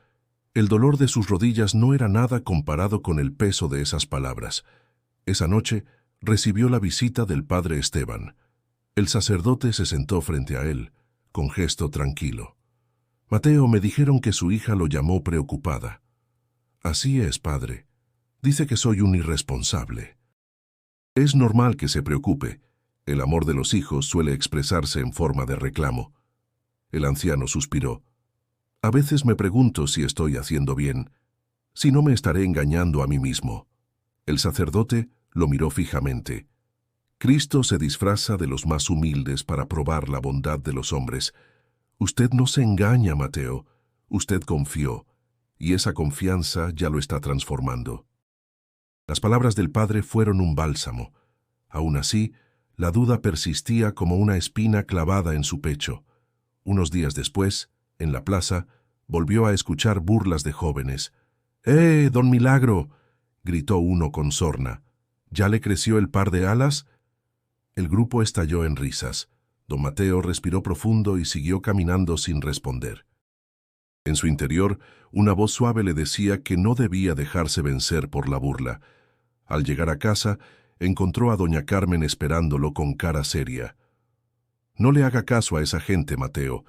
El dolor de sus rodillas no era nada comparado con el peso de esas palabras. Esa noche recibió la visita del padre Esteban. El sacerdote se sentó frente a él, con gesto tranquilo. «Mateo, me dijeron que su hija lo llamó preocupada». «Así es, padre. Dice que soy un irresponsable». «Es normal que se preocupe. El amor de los hijos suele expresarse en forma de reclamo». El anciano suspiró. «A veces me pregunto si estoy haciendo bien, si no me estaré engañando a mí mismo». El sacerdote lo miró fijamente. «Cristo se disfraza de los más humildes para probar la bondad de los hombres. Usted no se engaña, Mateo. Usted confió, y esa confianza ya lo está transformando». Las palabras del padre fueron un bálsamo. Aún así, la duda persistía como una espina clavada en su pecho. Unos días después, en la plaza, volvió a escuchar burlas de jóvenes. Don Milagro!», gritó uno con sorna. «¿Ya le creció el par de alas?». El grupo estalló en risas. Don Mateo respiró profundo y siguió caminando sin responder. En su interior, una voz suave le decía que no debía dejarse vencer por la burla. Al llegar a casa, encontró a doña Carmen esperándolo con cara seria. «No le haga caso a esa gente, Mateo.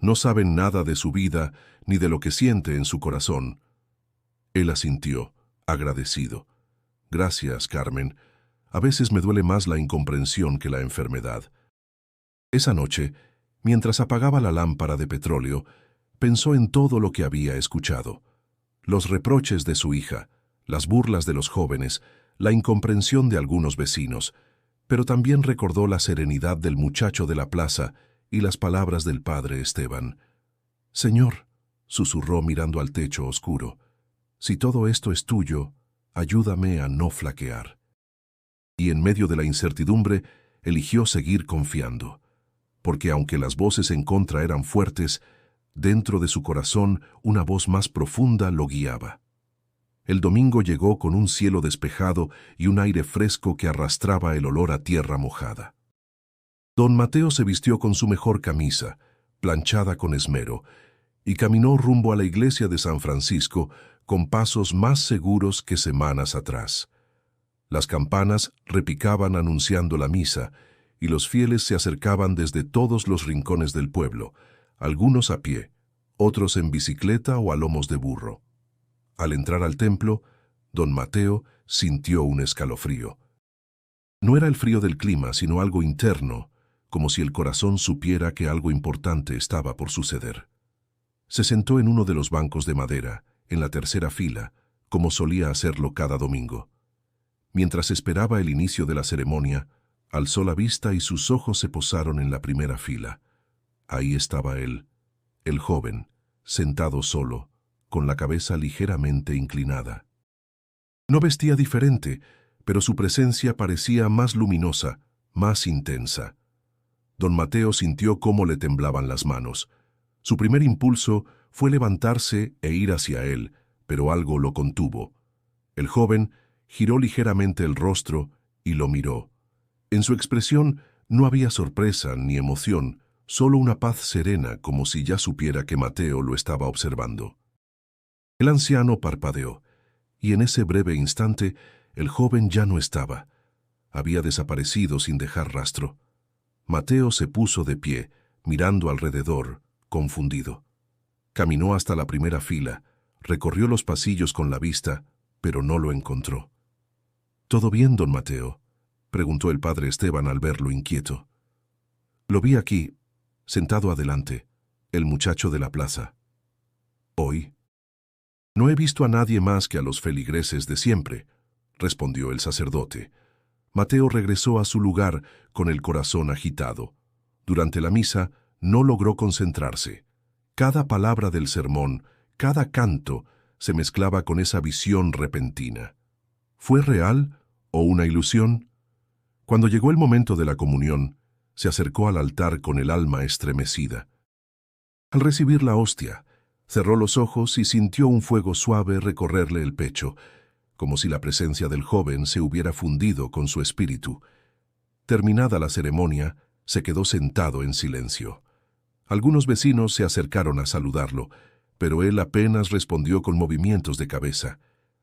No saben nada de su vida ni de lo que siente en su corazón». Él asintió, agradecido. «Gracias, Carmen. A veces me duele más la incomprensión que la enfermedad». Esa noche, mientras apagaba la lámpara de petróleo, pensó en todo lo que había escuchado. Los reproches de su hija, las burlas de los jóvenes, la incomprensión de algunos vecinos, pero también recordó la serenidad del muchacho de la plaza y las palabras del padre Esteban. «Señor», susurró mirando al techo oscuro, «si todo esto es tuyo, ayúdame a no flaquear». Y en medio de la incertidumbre, eligió seguir confiando, porque aunque las voces en contra eran fuertes, dentro de su corazón una voz más profunda lo guiaba. El domingo llegó con un cielo despejado y un aire fresco que arrastraba el olor a tierra mojada. Don Mateo se vistió con su mejor camisa, planchada con esmero, y caminó rumbo a la iglesia de San Francisco con pasos más seguros que semanas atrás. Las campanas repicaban anunciando la misa, y los fieles se acercaban desde todos los rincones del pueblo, algunos a pie, otros en bicicleta o a lomos de burro. Al entrar al templo, don Mateo sintió un escalofrío. No era el frío del clima, sino algo interno, como si el corazón supiera que algo importante estaba por suceder. Se sentó en uno de los bancos de madera, en la tercera fila, como solía hacerlo cada domingo. Mientras esperaba el inicio de la ceremonia, alzó la vista y sus ojos se posaron en la primera fila. Ahí estaba él, el joven, sentado solo, con la cabeza ligeramente inclinada. No vestía diferente, pero su presencia parecía más luminosa, más intensa. Don Mateo sintió cómo le temblaban las manos. Su primer impulso fue levantarse e ir hacia él, pero algo lo contuvo. El joven giró ligeramente el rostro y lo miró. En su expresión no había sorpresa ni emoción, solo una paz serena, como si ya supiera que Mateo lo estaba observando. El anciano parpadeó, y en ese breve instante el joven ya no estaba. Había desaparecido sin dejar rastro. Mateo se puso de pie, mirando alrededor, confundido. Caminó hasta la primera fila, recorrió los pasillos con la vista, pero no lo encontró. «¿Todo bien, don Mateo?», preguntó el padre Esteban al verlo inquieto. «Lo vi aquí, sentado adelante, el muchacho de la plaza». «¿Hoy?» «No he visto a nadie más que a los feligreses de siempre», respondió el sacerdote. Mateo regresó a su lugar con el corazón agitado. Durante la misa no logró concentrarse. Cada palabra del sermón, cada canto, se mezclaba con esa visión repentina. ¿Fue real o una ilusión? Cuando llegó el momento de la comunión, se acercó al altar con el alma estremecida. Al recibir la hostia, cerró los ojos y sintió un fuego suave recorrerle el pecho, como si la presencia del joven se hubiera fundido con su espíritu. Terminada la ceremonia, se quedó sentado en silencio. Algunos vecinos se acercaron a saludarlo, pero él apenas respondió con movimientos de cabeza.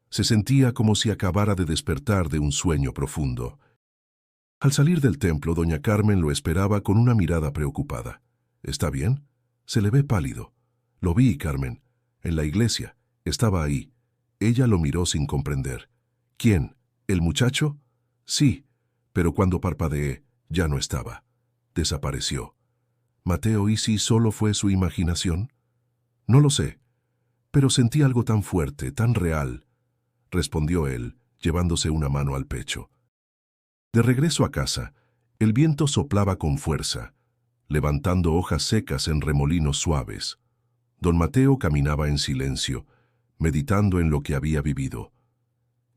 Se sentía como si acabara de despertar de un sueño profundo. Al salir del templo, doña Carmen lo esperaba con una mirada preocupada. «¿Está bien? Se le ve pálido». «Lo vi, Carmen. En la iglesia. Estaba ahí». Ella lo miró sin comprender. «¿Quién? ¿El muchacho?» «Sí, pero cuando parpadeé, ya no estaba. Desapareció». «Mateo, ¿y si solo fue su imaginación?» «No lo sé, pero sentí algo tan fuerte, tan real», respondió él, llevándose una mano al pecho. De regreso a casa, el viento soplaba con fuerza, levantando hojas secas en remolinos suaves. Don Mateo caminaba en silencio, meditando en lo que había vivido.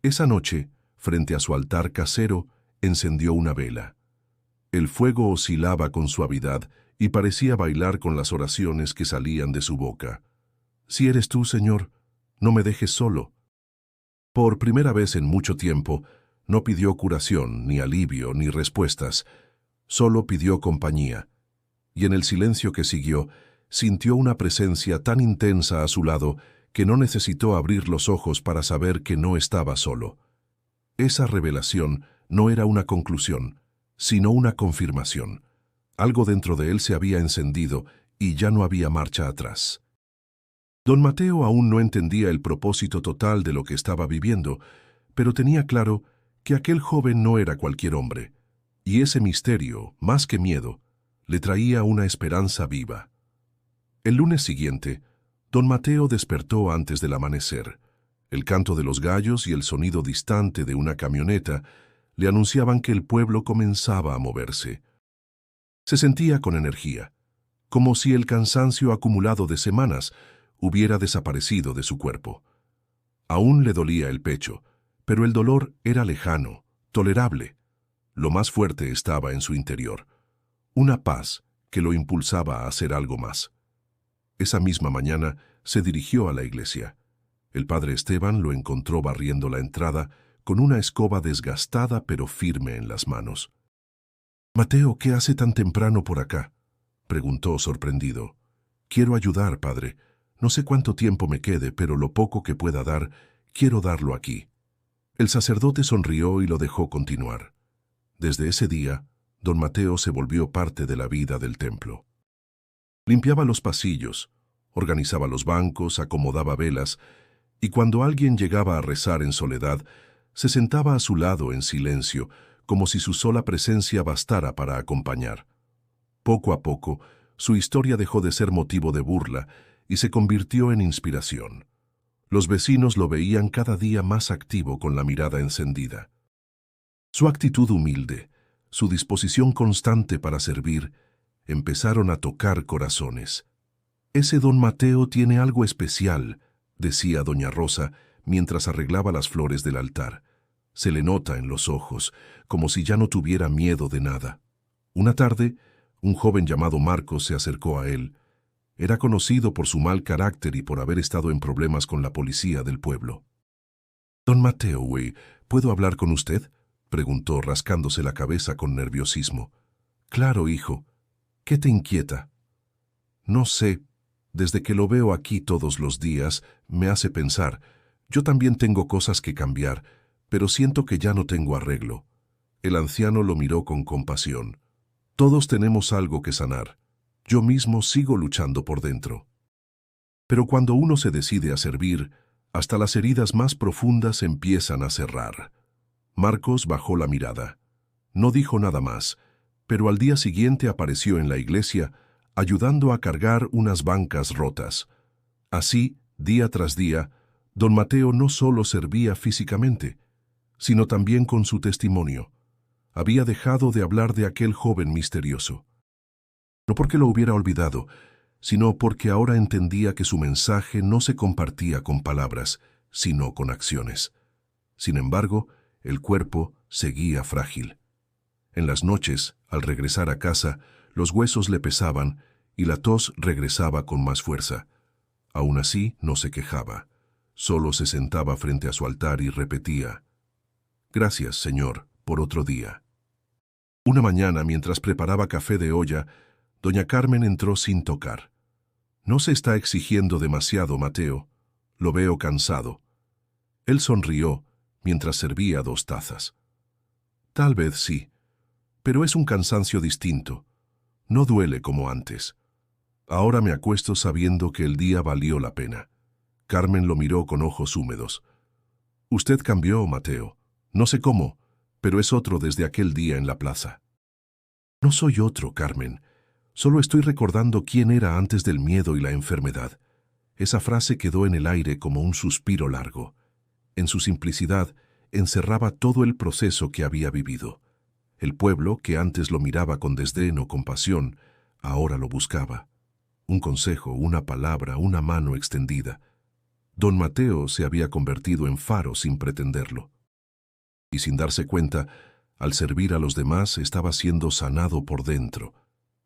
Esa noche, frente a su altar casero, encendió una vela. El fuego oscilaba con suavidad y parecía bailar con las oraciones que salían de su boca. «Si eres tú, Señor, no me dejes solo». Por primera vez en mucho tiempo, no pidió curación, ni alivio, ni respuestas, solo pidió compañía. Y en el silencio que siguió, sintió una presencia tan intensa a su lado que no necesitó abrir los ojos para saber que no estaba solo. Esa revelación no era una conclusión, sino una confirmación. Algo dentro de él se había encendido y ya no había marcha atrás. Don Mateo aún no entendía el propósito total de lo que estaba viviendo, pero tenía claro que aquel joven no era cualquier hombre, y ese misterio, más que miedo, le traía una esperanza viva. El lunes siguiente, don Mateo despertó antes del amanecer. El canto de los gallos y el sonido distante de una camioneta le anunciaban que el pueblo comenzaba a moverse. Se sentía con energía, como si el cansancio acumulado de semanas hubiera desaparecido de su cuerpo. Aún le dolía el pecho, pero el dolor era lejano, tolerable. Lo más fuerte estaba en su interior, una paz que lo impulsaba a hacer algo más. Esa misma mañana se dirigió a la iglesia. El padre Esteban lo encontró barriendo la entrada con una escoba desgastada pero firme en las manos. Mateo, ¿qué hace tan temprano por acá?, preguntó sorprendido. Quiero ayudar, padre. No sé cuánto tiempo me quede, pero lo poco que pueda dar, quiero darlo aquí. El sacerdote sonrió y lo dejó continuar. Desde ese día, don Mateo se volvió parte de la vida del templo. Limpiaba los pasillos, organizaba los bancos, acomodaba velas, y cuando alguien llegaba a rezar en soledad, se sentaba a su lado en silencio, como si su sola presencia bastara para acompañar. Poco a poco, su historia dejó de ser motivo de burla y se convirtió en inspiración. Los vecinos lo veían cada día más activo con la mirada encendida. Su actitud humilde, su disposición constante para servir, empezaron a tocar corazones. «Ese don Mateo tiene algo especial», decía doña Rosa mientras arreglaba las flores del altar. «Se le nota en los ojos, como si ya no tuviera miedo de nada». Una tarde, un joven llamado Marcos se acercó a él. Era conocido por su mal carácter y por haber estado en problemas con la policía del pueblo. «Don Mateo, ¿puedo hablar con usted?», preguntó rascándose la cabeza con nerviosismo. «Claro, hijo. ¿Qué te inquieta?». «No sé. Desde que lo veo aquí todos los días, me hace pensar. Yo también tengo cosas que cambiar, pero siento que ya no tengo arreglo». El anciano lo miró con compasión. «Todos tenemos algo que sanar. Yo mismo sigo luchando por dentro. Pero cuando uno se decide a servir, hasta las heridas más profundas empiezan a cerrar». Marcos bajó la mirada. No dijo nada más, pero al día siguiente apareció en la iglesia, ayudando a cargar unas bancas rotas. Así, día tras día, don Mateo no solo servía físicamente, sino también con su testimonio. Había dejado de hablar de aquel joven misterioso. No porque lo hubiera olvidado, sino porque ahora entendía que su mensaje no se compartía con palabras, sino con acciones. Sin embargo, el cuerpo seguía frágil. En las noches, al regresar a casa, los huesos le pesaban y la tos regresaba con más fuerza. Aún así, no se quejaba. Solo se sentaba frente a su altar y repetía: «Gracias, Señor, por otro día». Una mañana, mientras preparaba café de olla, doña Carmen entró sin tocar. «No se está exigiendo demasiado, Mateo. Lo veo cansado». Él sonrió mientras servía 2 tazas. «Tal vez sí, pero es un cansancio distinto. No duele como antes. Ahora me acuesto sabiendo que el día valió la pena». Carmen lo miró con ojos húmedos. «Usted cambió, Mateo. No sé cómo, pero es otro desde aquel día en la plaza». «No soy otro, Carmen. Solo estoy recordando quién era antes del miedo y la enfermedad». Esa frase quedó en el aire como un suspiro largo. En su simplicidad, encerraba todo el proceso que había vivido. El pueblo, que antes lo miraba con desdén o compasión, ahora lo buscaba. Un consejo, una palabra, una mano extendida. Don Mateo se había convertido en faro sin pretenderlo. Y sin darse cuenta, al servir a los demás estaba siendo sanado por dentro.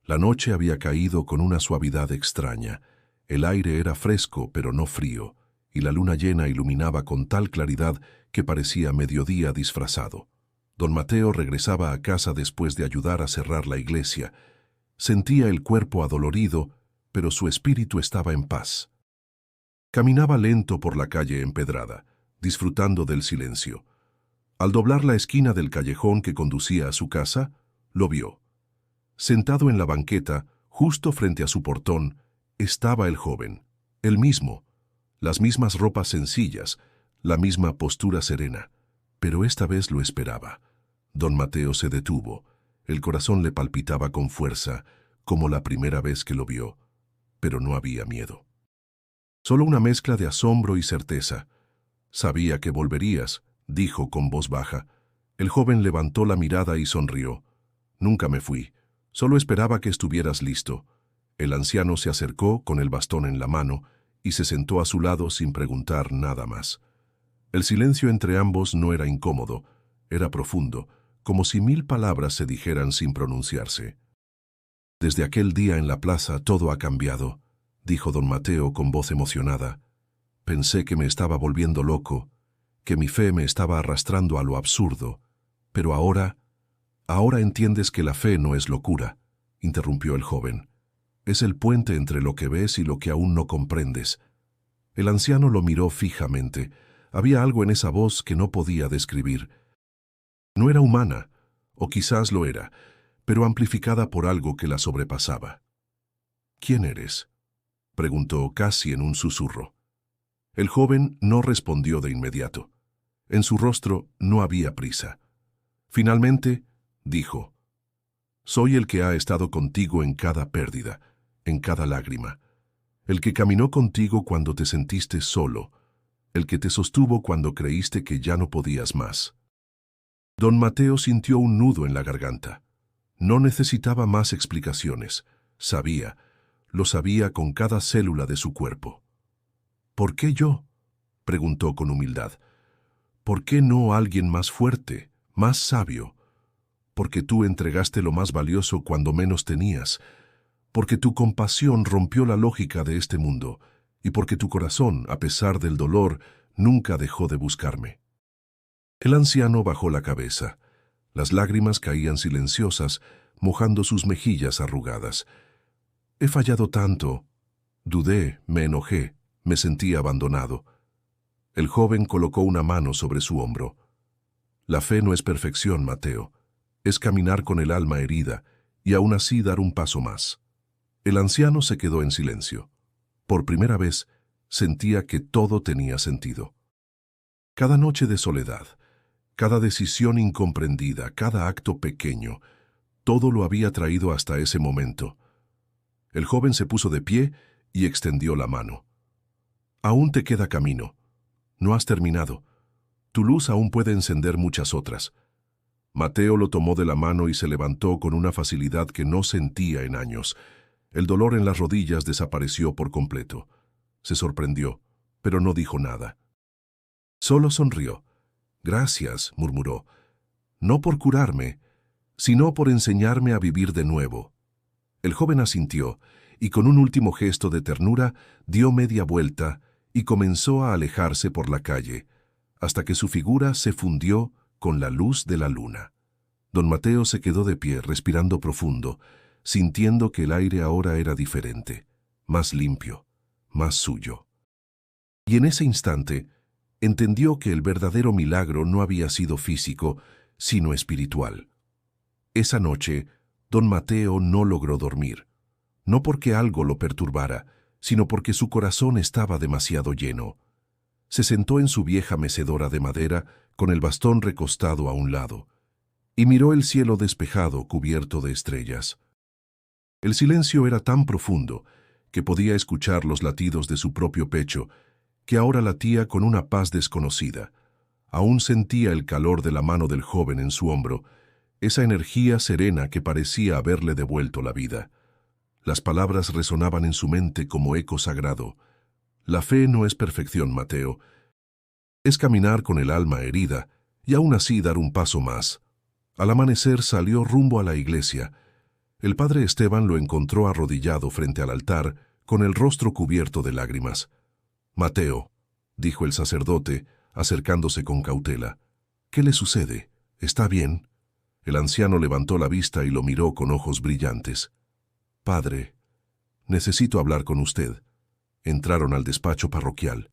La noche había caído con una suavidad extraña. El aire era fresco, pero no frío, y la luna llena iluminaba con tal claridad que parecía mediodía disfrazado. Don Mateo regresaba a casa después de ayudar a cerrar la iglesia. Sentía el cuerpo adolorido, pero su espíritu estaba en paz. Caminaba lento por la calle empedrada, disfrutando del silencio. Al doblar la esquina del callejón que conducía a su casa, lo vio. Sentado en la banqueta, justo frente a su portón, estaba el joven, el mismo, las mismas ropas sencillas, la misma postura serena, pero esta vez lo esperaba. Don Mateo se detuvo, el corazón le palpitaba con fuerza, como la primera vez que lo vio, pero no había miedo. Solo una mezcla de asombro y certeza. «Sabía que volverías», dijo con voz baja. El joven levantó la mirada y sonrió. «Nunca me fui, solo esperaba que estuvieras listo». El anciano se acercó con el bastón en la mano y se sentó a su lado sin preguntar nada más. El silencio entre ambos no era incómodo, era profundo, como si 1000 palabras se dijeran sin pronunciarse. «Desde aquel día en la plaza todo ha cambiado», dijo don Mateo con voz emocionada. «Pensé que me estaba volviendo loco, que mi fe me estaba arrastrando a lo absurdo, pero ahora Ahora entiendes que la fe no es locura, interrumpió el joven. Es el puente entre lo que ves y lo que aún no comprendes. El anciano lo miró fijamente. Había algo en esa voz que no podía describir. No era humana, o quizás lo era, pero amplificada por algo que la sobrepasaba. ¿Quién eres?, preguntó casi en un susurro. El joven no respondió de inmediato. En su rostro no había prisa. Finalmente, dijo: «Soy el que ha estado contigo en cada pérdida, en cada lágrima. El que caminó contigo cuando te sentiste solo, el que te sostuvo cuando creíste que ya no podías más». Don Mateo sintió un nudo en la garganta. No necesitaba más explicaciones. Sabía, lo sabía con cada célula de su cuerpo. «¿Por qué yo?», preguntó con humildad. «¿Por qué no alguien más fuerte, más sabio? Porque tú entregaste lo más valioso cuando menos tenías, porque tu compasión rompió la lógica de este mundo, y porque tu corazón, a pesar del dolor, nunca dejó de buscarme». El anciano bajó la cabeza. Las lágrimas caían silenciosas, mojando sus mejillas arrugadas. «He fallado tanto. Dudé, me enojé, me sentí abandonado». El joven colocó una mano sobre su hombro. «La fe no es perfección, Mateo. Es caminar con el alma herida y aún así dar un paso más». El anciano se quedó en silencio. Por primera vez, sentía que todo tenía sentido. Cada noche de soledad, cada decisión incomprendida, cada acto pequeño, todo lo había traído hasta ese momento. El joven se puso de pie y extendió la mano. «Aún te queda camino. No has terminado. Tu luz aún puede encender muchas otras». Mateo lo tomó de la mano y se levantó con una facilidad que no sentía en años. El dolor en las rodillas desapareció por completo. Se sorprendió, pero no dijo nada. Solo sonrió. «Gracias», murmuró. «No por curarme, sino por enseñarme a vivir de nuevo». El joven asintió y con un último gesto de ternura dio media vuelta y comenzó a alejarse por la calle, hasta que su figura se fundió con la luz de la luna. Don Mateo se quedó de pie, respirando profundo, sintiendo que el aire ahora era diferente, más limpio, más suyo. Y en ese instante entendió que el verdadero milagro no había sido físico, sino espiritual. Esa noche, don Mateo no logró dormir, no porque algo lo perturbara, sino porque su corazón estaba demasiado lleno. Se sentó en su vieja mecedora de madera, con el bastón recostado a un lado, y miró el cielo despejado cubierto de estrellas. El silencio era tan profundo que podía escuchar los latidos de su propio pecho, que ahora latía con una paz desconocida. Aún sentía el calor de la mano del joven en su hombro, esa energía serena que parecía haberle devuelto la vida. Las palabras resonaban en su mente como eco sagrado. «La fe no es perfección, Mateo. Es caminar con el alma herida y aún así dar un paso más». Al amanecer salió rumbo a la iglesia. El padre Esteban lo encontró arrodillado frente al altar, con el rostro cubierto de lágrimas. «Mateo», dijo el sacerdote, acercándose con cautela, «¿qué le sucede? ¿Está bien?». El anciano levantó la vista y lo miró con ojos brillantes. «Padre, necesito hablar con usted». Entraron al despacho parroquial.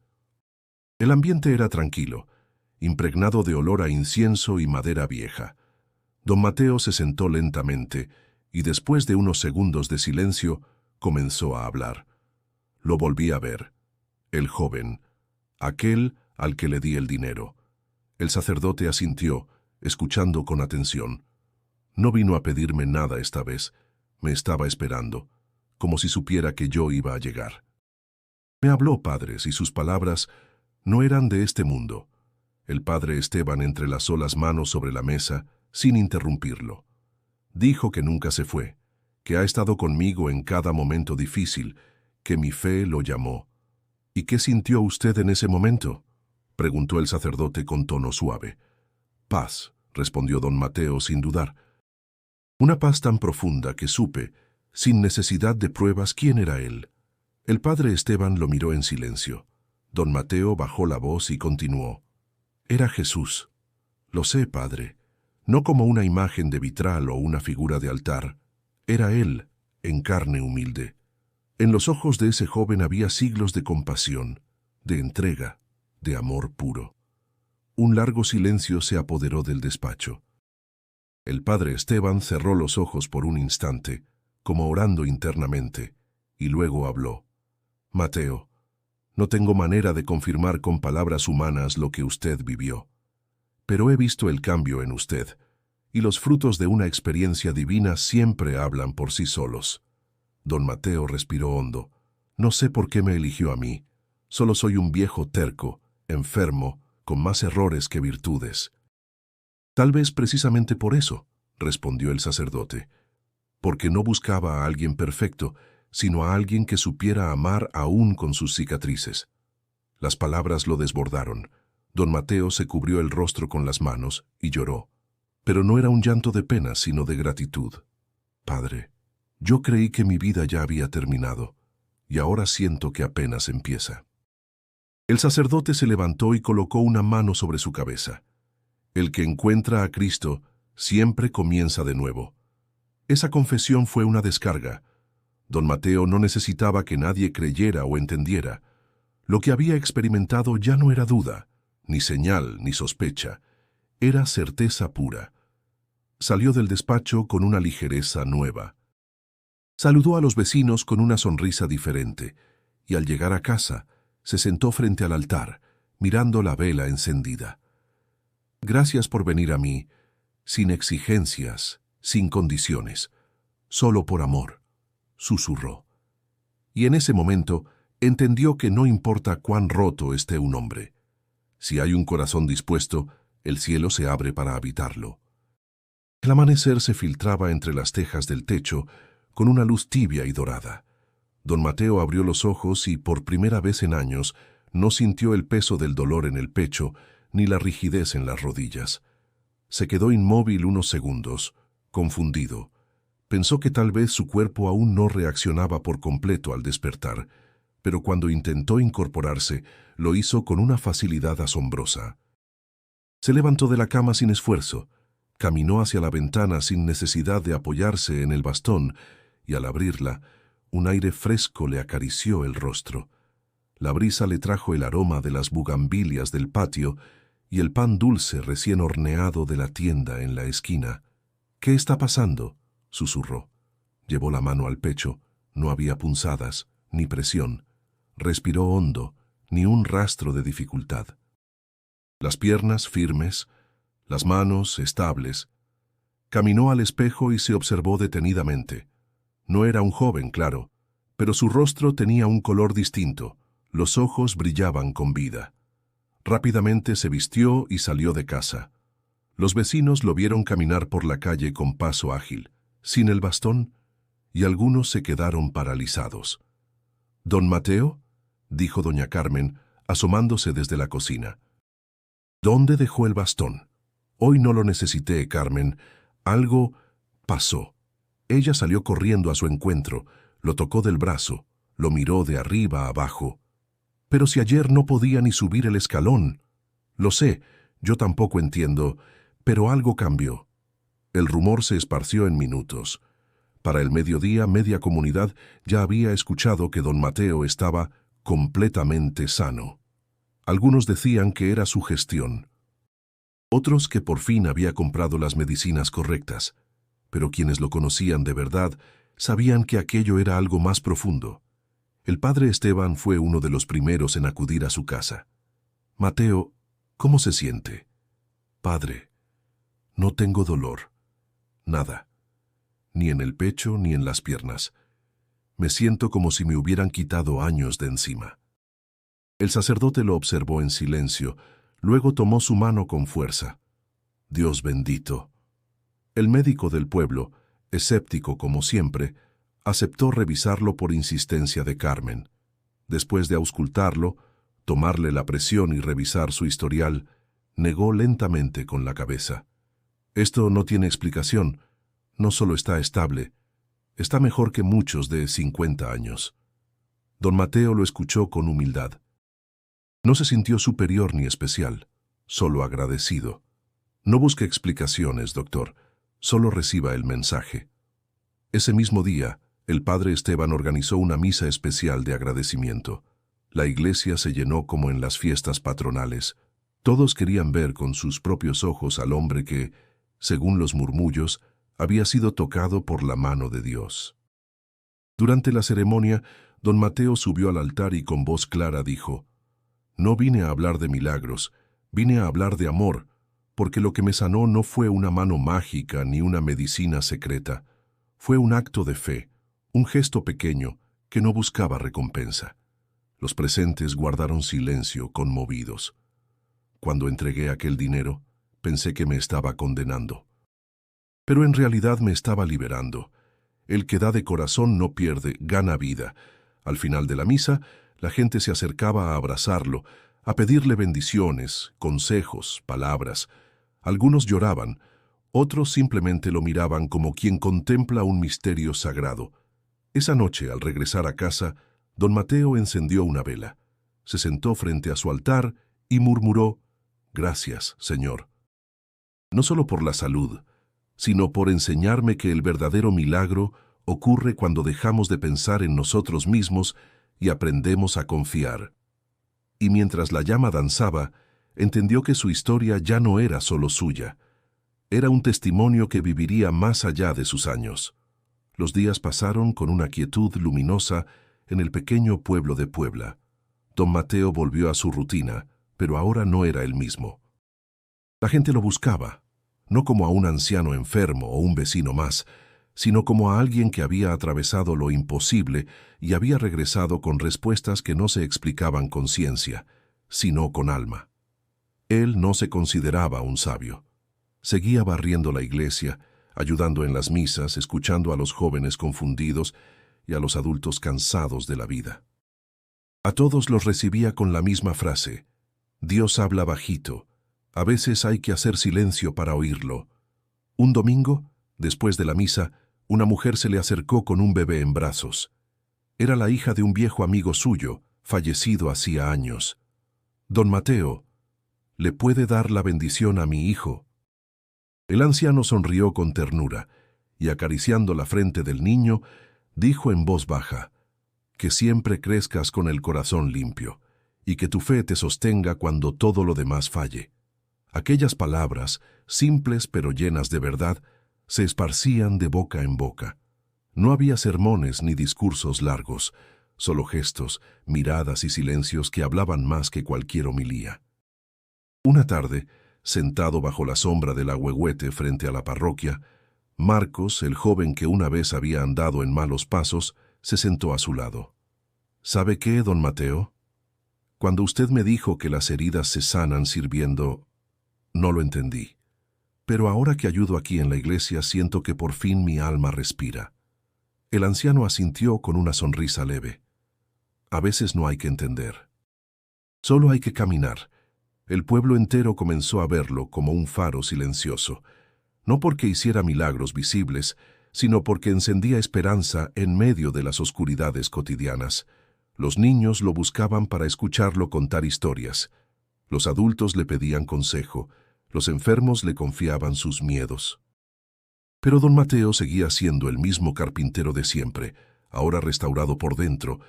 El ambiente era tranquilo, impregnado de olor a incienso y madera vieja. Don Mateo se sentó lentamente y después de unos segundos de silencio comenzó a hablar. Lo volví a ver. El joven, aquel al que le di el dinero. El sacerdote asintió, escuchando con atención. No vino a pedirme nada esta vez. Me estaba esperando, como si supiera que yo iba a llegar. Me habló, padres, y sus palabras no eran de este mundo. El padre Esteban entrelazó las manos sobre la mesa, sin interrumpirlo. Dijo que nunca se fue, que ha estado conmigo en cada momento difícil, que mi fe lo llamó. «¿Y qué sintió usted en ese momento?», preguntó el sacerdote con tono suave. «Paz», respondió don Mateo sin dudar. Una paz tan profunda que supe, sin necesidad de pruebas, quién era él. El padre Esteban lo miró en silencio. Don Mateo bajó la voz y continuó. «Era Jesús». «Lo sé, padre. no como una imagen de vitral o una figura de altar. Era él, en carne humilde. En los ojos de ese joven había siglos de compasión, de entrega, de amor puro. Un largo silencio se apoderó del despacho. El padre Esteban cerró los ojos por un instante, como orando internamente, y luego habló. Mateo, no tengo manera de confirmar con palabras humanas lo que usted vivió, pero he visto el cambio en usted, y los frutos de una experiencia divina siempre hablan por sí solos. Don Mateo respiró hondo. No sé por qué me eligió a mí. Solo soy un viejo terco, enfermo, con más errores que virtudes. Tal vez precisamente por eso, respondió el sacerdote, porque no buscaba a alguien perfecto, sino a alguien que supiera amar aún con sus cicatrices. Las palabras lo desbordaron. Don Mateo se cubrió el rostro con las manos y lloró. Pero no era un llanto de pena, sino de gratitud. Padre, yo creí que mi vida ya había terminado, y ahora siento que apenas empieza. El sacerdote se levantó y colocó una mano sobre su cabeza. El que encuentra a Cristo siempre comienza de nuevo. Esa confesión fue una descarga. Don Mateo no necesitaba que nadie creyera o entendiera. Lo que había experimentado ya no era duda, ni señal, ni sospecha. Era certeza pura. Salió del despacho con una ligereza nueva. Saludó a los vecinos con una sonrisa diferente, y al llegar a casa, se sentó frente al altar, mirando la vela encendida. Gracias por venir a mí, sin exigencias, sin condiciones, solo por amor, susurró. Y en ese momento entendió que no importa cuán roto esté un hombre. Si hay un corazón dispuesto, el cielo se abre para habitarlo. El amanecer se filtraba entre las tejas del techo con una luz tibia y dorada. Don Mateo abrió los ojos y, por primera vez en años, no sintió el peso del dolor en el pecho ni la rigidez en las rodillas. Se quedó inmóvil unos segundos, confundido. Pensó que tal vez su cuerpo aún no reaccionaba por completo al despertar, pero cuando intentó incorporarse, lo hizo con una facilidad asombrosa. Se levantó de la cama sin esfuerzo, caminó hacia la ventana sin necesidad de apoyarse en el bastón, y al abrirla, un aire fresco le acarició el rostro. La brisa le trajo el aroma de las bugambilias del patio y el pan dulce recién horneado de la tienda en la esquina. «¿Qué está pasando?», susurró. Llevó la mano al pecho. No había punzadas, ni presión. Respiró hondo, ni un rastro de dificultad. Las piernas firmes, las manos estables. Caminó al espejo y se observó detenidamente. No era un joven, claro, pero su rostro tenía un color distinto. Los ojos brillaban con vida. Rápidamente se vistió y salió de casa. Los vecinos lo vieron caminar por la calle con paso ágil, sin el bastón, y algunos se quedaron paralizados. «¿Don Mateo?», dijo doña Carmen, asomándose desde la cocina. «¿Dónde dejó el bastón?». «Hoy no lo necesité, Carmen. Algo pasó». Ella salió corriendo a su encuentro, lo tocó del brazo, lo miró de arriba a abajo. «Pero si ayer no podía ni subir el escalón». «Lo sé, yo tampoco entiendo, pero algo cambió». El rumor se esparció en minutos. Para el mediodía, media comunidad ya había escuchado que don Mateo estaba completamente sano. Algunos decían que era su gestión. Otros que por fin había comprado las medicinas correctas. Pero quienes lo conocían de verdad sabían que aquello era algo más profundo. El padre Esteban fue uno de los primeros en acudir a su casa. «Mateo, ¿cómo se siente?». «Padre, no tengo dolor. Nada. Ni en el pecho ni en las piernas. Me siento como si me hubieran quitado años de encima». El sacerdote lo observó en silencio, luego tomó su mano con fuerza. «Dios bendito». El médico del pueblo, escéptico como siempre, aceptó revisarlo por insistencia de Carmen. Después de auscultarlo, tomarle la presión y revisar su historial, negó lentamente con la cabeza. «Esto no tiene explicación. No solo está estable, está mejor que muchos de 50 años». Don Mateo lo escuchó con humildad. No se sintió superior ni especial, solo agradecido. No busque explicaciones, doctor. Solo reciba el mensaje. Ese mismo día, el padre Esteban organizó una misa especial de agradecimiento. La iglesia se llenó como en las fiestas patronales. Todos querían ver con sus propios ojos al hombre que, según los murmullos, había sido tocado por la mano de Dios. Durante la ceremonia, don Mateo subió al altar y con voz clara dijo: «No vine a hablar de milagros, vine a hablar de amor, porque lo que me sanó no fue una mano mágica ni una medicina secreta. Fue un acto de fe, un gesto pequeño que no buscaba recompensa». Los presentes guardaron silencio, conmovidos. Cuando entregué aquel dinero, pensé que me estaba condenando. Pero en realidad me estaba liberando. El que da de corazón no pierde, gana vida. Al final de la misa, la gente se acercaba a abrazarlo, a pedirle bendiciones, consejos, palabras. Algunos lloraban, otros simplemente lo miraban como quien contempla un misterio sagrado. Esa noche, al regresar a casa, don Mateo encendió una vela, se sentó frente a su altar y murmuró: «Gracias, Señor. No solo por la salud, sino por enseñarme que el verdadero milagro ocurre cuando dejamos de pensar en nosotros mismos y aprendemos a confiar». Y mientras la llama danzaba, entendió que su historia ya no era solo suya. Era un testimonio que viviría más allá de sus años. Los días pasaron con una quietud luminosa en el pequeño pueblo de Puebla. Don Mateo volvió a su rutina, pero ahora no era el mismo. La gente lo buscaba, no como a un anciano enfermo o un vecino más, sino como a alguien que había atravesado lo imposible y había regresado con respuestas que no se explicaban con ciencia, sino con alma. Él no se consideraba un sabio. Seguía barriendo la iglesia, ayudando en las misas, escuchando a los jóvenes confundidos y a los adultos cansados de la vida. A todos los recibía con la misma frase: «Dios habla bajito. A veces hay que hacer silencio para oírlo». Un domingo, después de la misa, una mujer se le acercó con un bebé en brazos. Era la hija de un viejo amigo suyo, fallecido hacía años. «Don Mateo, ¿le puede dar la bendición a mi hijo?». El anciano sonrió con ternura y, acariciando la frente del niño, dijo en voz baja: «Que siempre crezcas con el corazón limpio y que tu fe te sostenga cuando todo lo demás falle». Aquellas palabras, simples pero llenas de verdad, se esparcían de boca en boca. No había sermones ni discursos largos, solo gestos, miradas y silencios que hablaban más que cualquier homilía. Una tarde, sentado bajo la sombra del ahuehuete frente a la parroquia, Marcos, el joven que una vez había andado en malos pasos, se sentó a su lado. «¿Sabe qué, don Mateo? Cuando usted me dijo que las heridas se sanan sirviendo, no lo entendí. Pero ahora que ayudo aquí en la iglesia siento que por fin mi alma respira». El anciano asintió con una sonrisa leve. «A veces no hay que entender. Solo hay que caminar». El pueblo entero comenzó a verlo como un faro silencioso, no porque hiciera milagros visibles, sino porque encendía esperanza en medio de las oscuridades cotidianas. Los niños lo buscaban para escucharlo contar historias. Los adultos le pedían consejo, los enfermos le confiaban sus miedos. Pero don Mateo seguía siendo el mismo carpintero de siempre, ahora restaurado por dentro,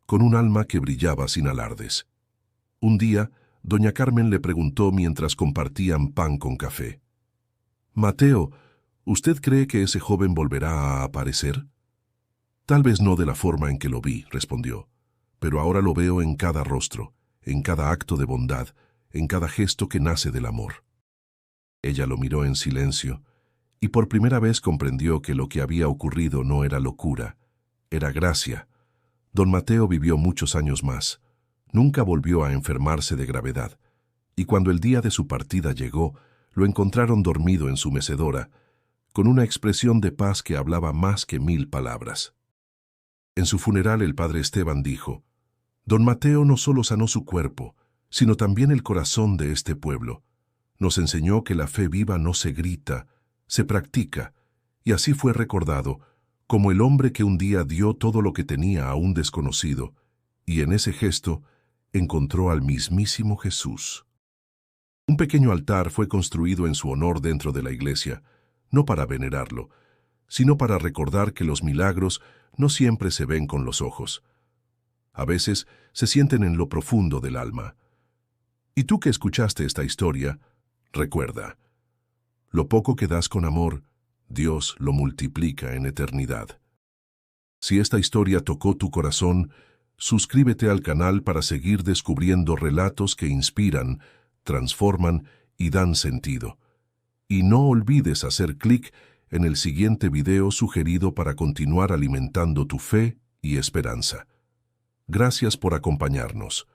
con un alma que brillaba sin alardes. Un día, doña Carmen le preguntó mientras compartían pan con café: «Mateo, ¿usted cree que ese joven volverá a aparecer?». «Tal vez no de la forma en que lo vi», respondió, «pero ahora lo veo en cada rostro, en cada acto de bondad, en cada gesto que nace del amor». Ella lo miró en silencio, y por primera vez comprendió que lo que había ocurrido no era locura, era gracia. Don Mateo vivió muchos años más. Nunca volvió a enfermarse de gravedad, y cuando el día de su partida llegó, lo encontraron dormido en su mecedora, con una expresión de paz que hablaba más que 1000 palabras. En su funeral el padre Esteban dijo: «Don Mateo no solo sanó su cuerpo, sino también el corazón de este pueblo. Nos enseñó que la fe viva no se grita, se practica, y así fue recordado como el hombre que un día dio todo lo que tenía a un desconocido, y en ese gesto encontró al mismísimo Jesús». Un pequeño altar fue construido en su honor dentro de la iglesia, no para venerarlo, sino para recordar que los milagros no siempre se ven con los ojos. A veces se sienten en lo profundo del alma. Y tú que escuchaste esta historia, recuerda, lo poco que das con amor, Dios lo multiplica en eternidad. Si esta historia tocó tu corazón, suscríbete al canal para seguir descubriendo relatos que inspiran, transforman y dan sentido. Y no olvides hacer clic en el siguiente video sugerido para continuar alimentando tu fe y esperanza. Gracias por acompañarnos.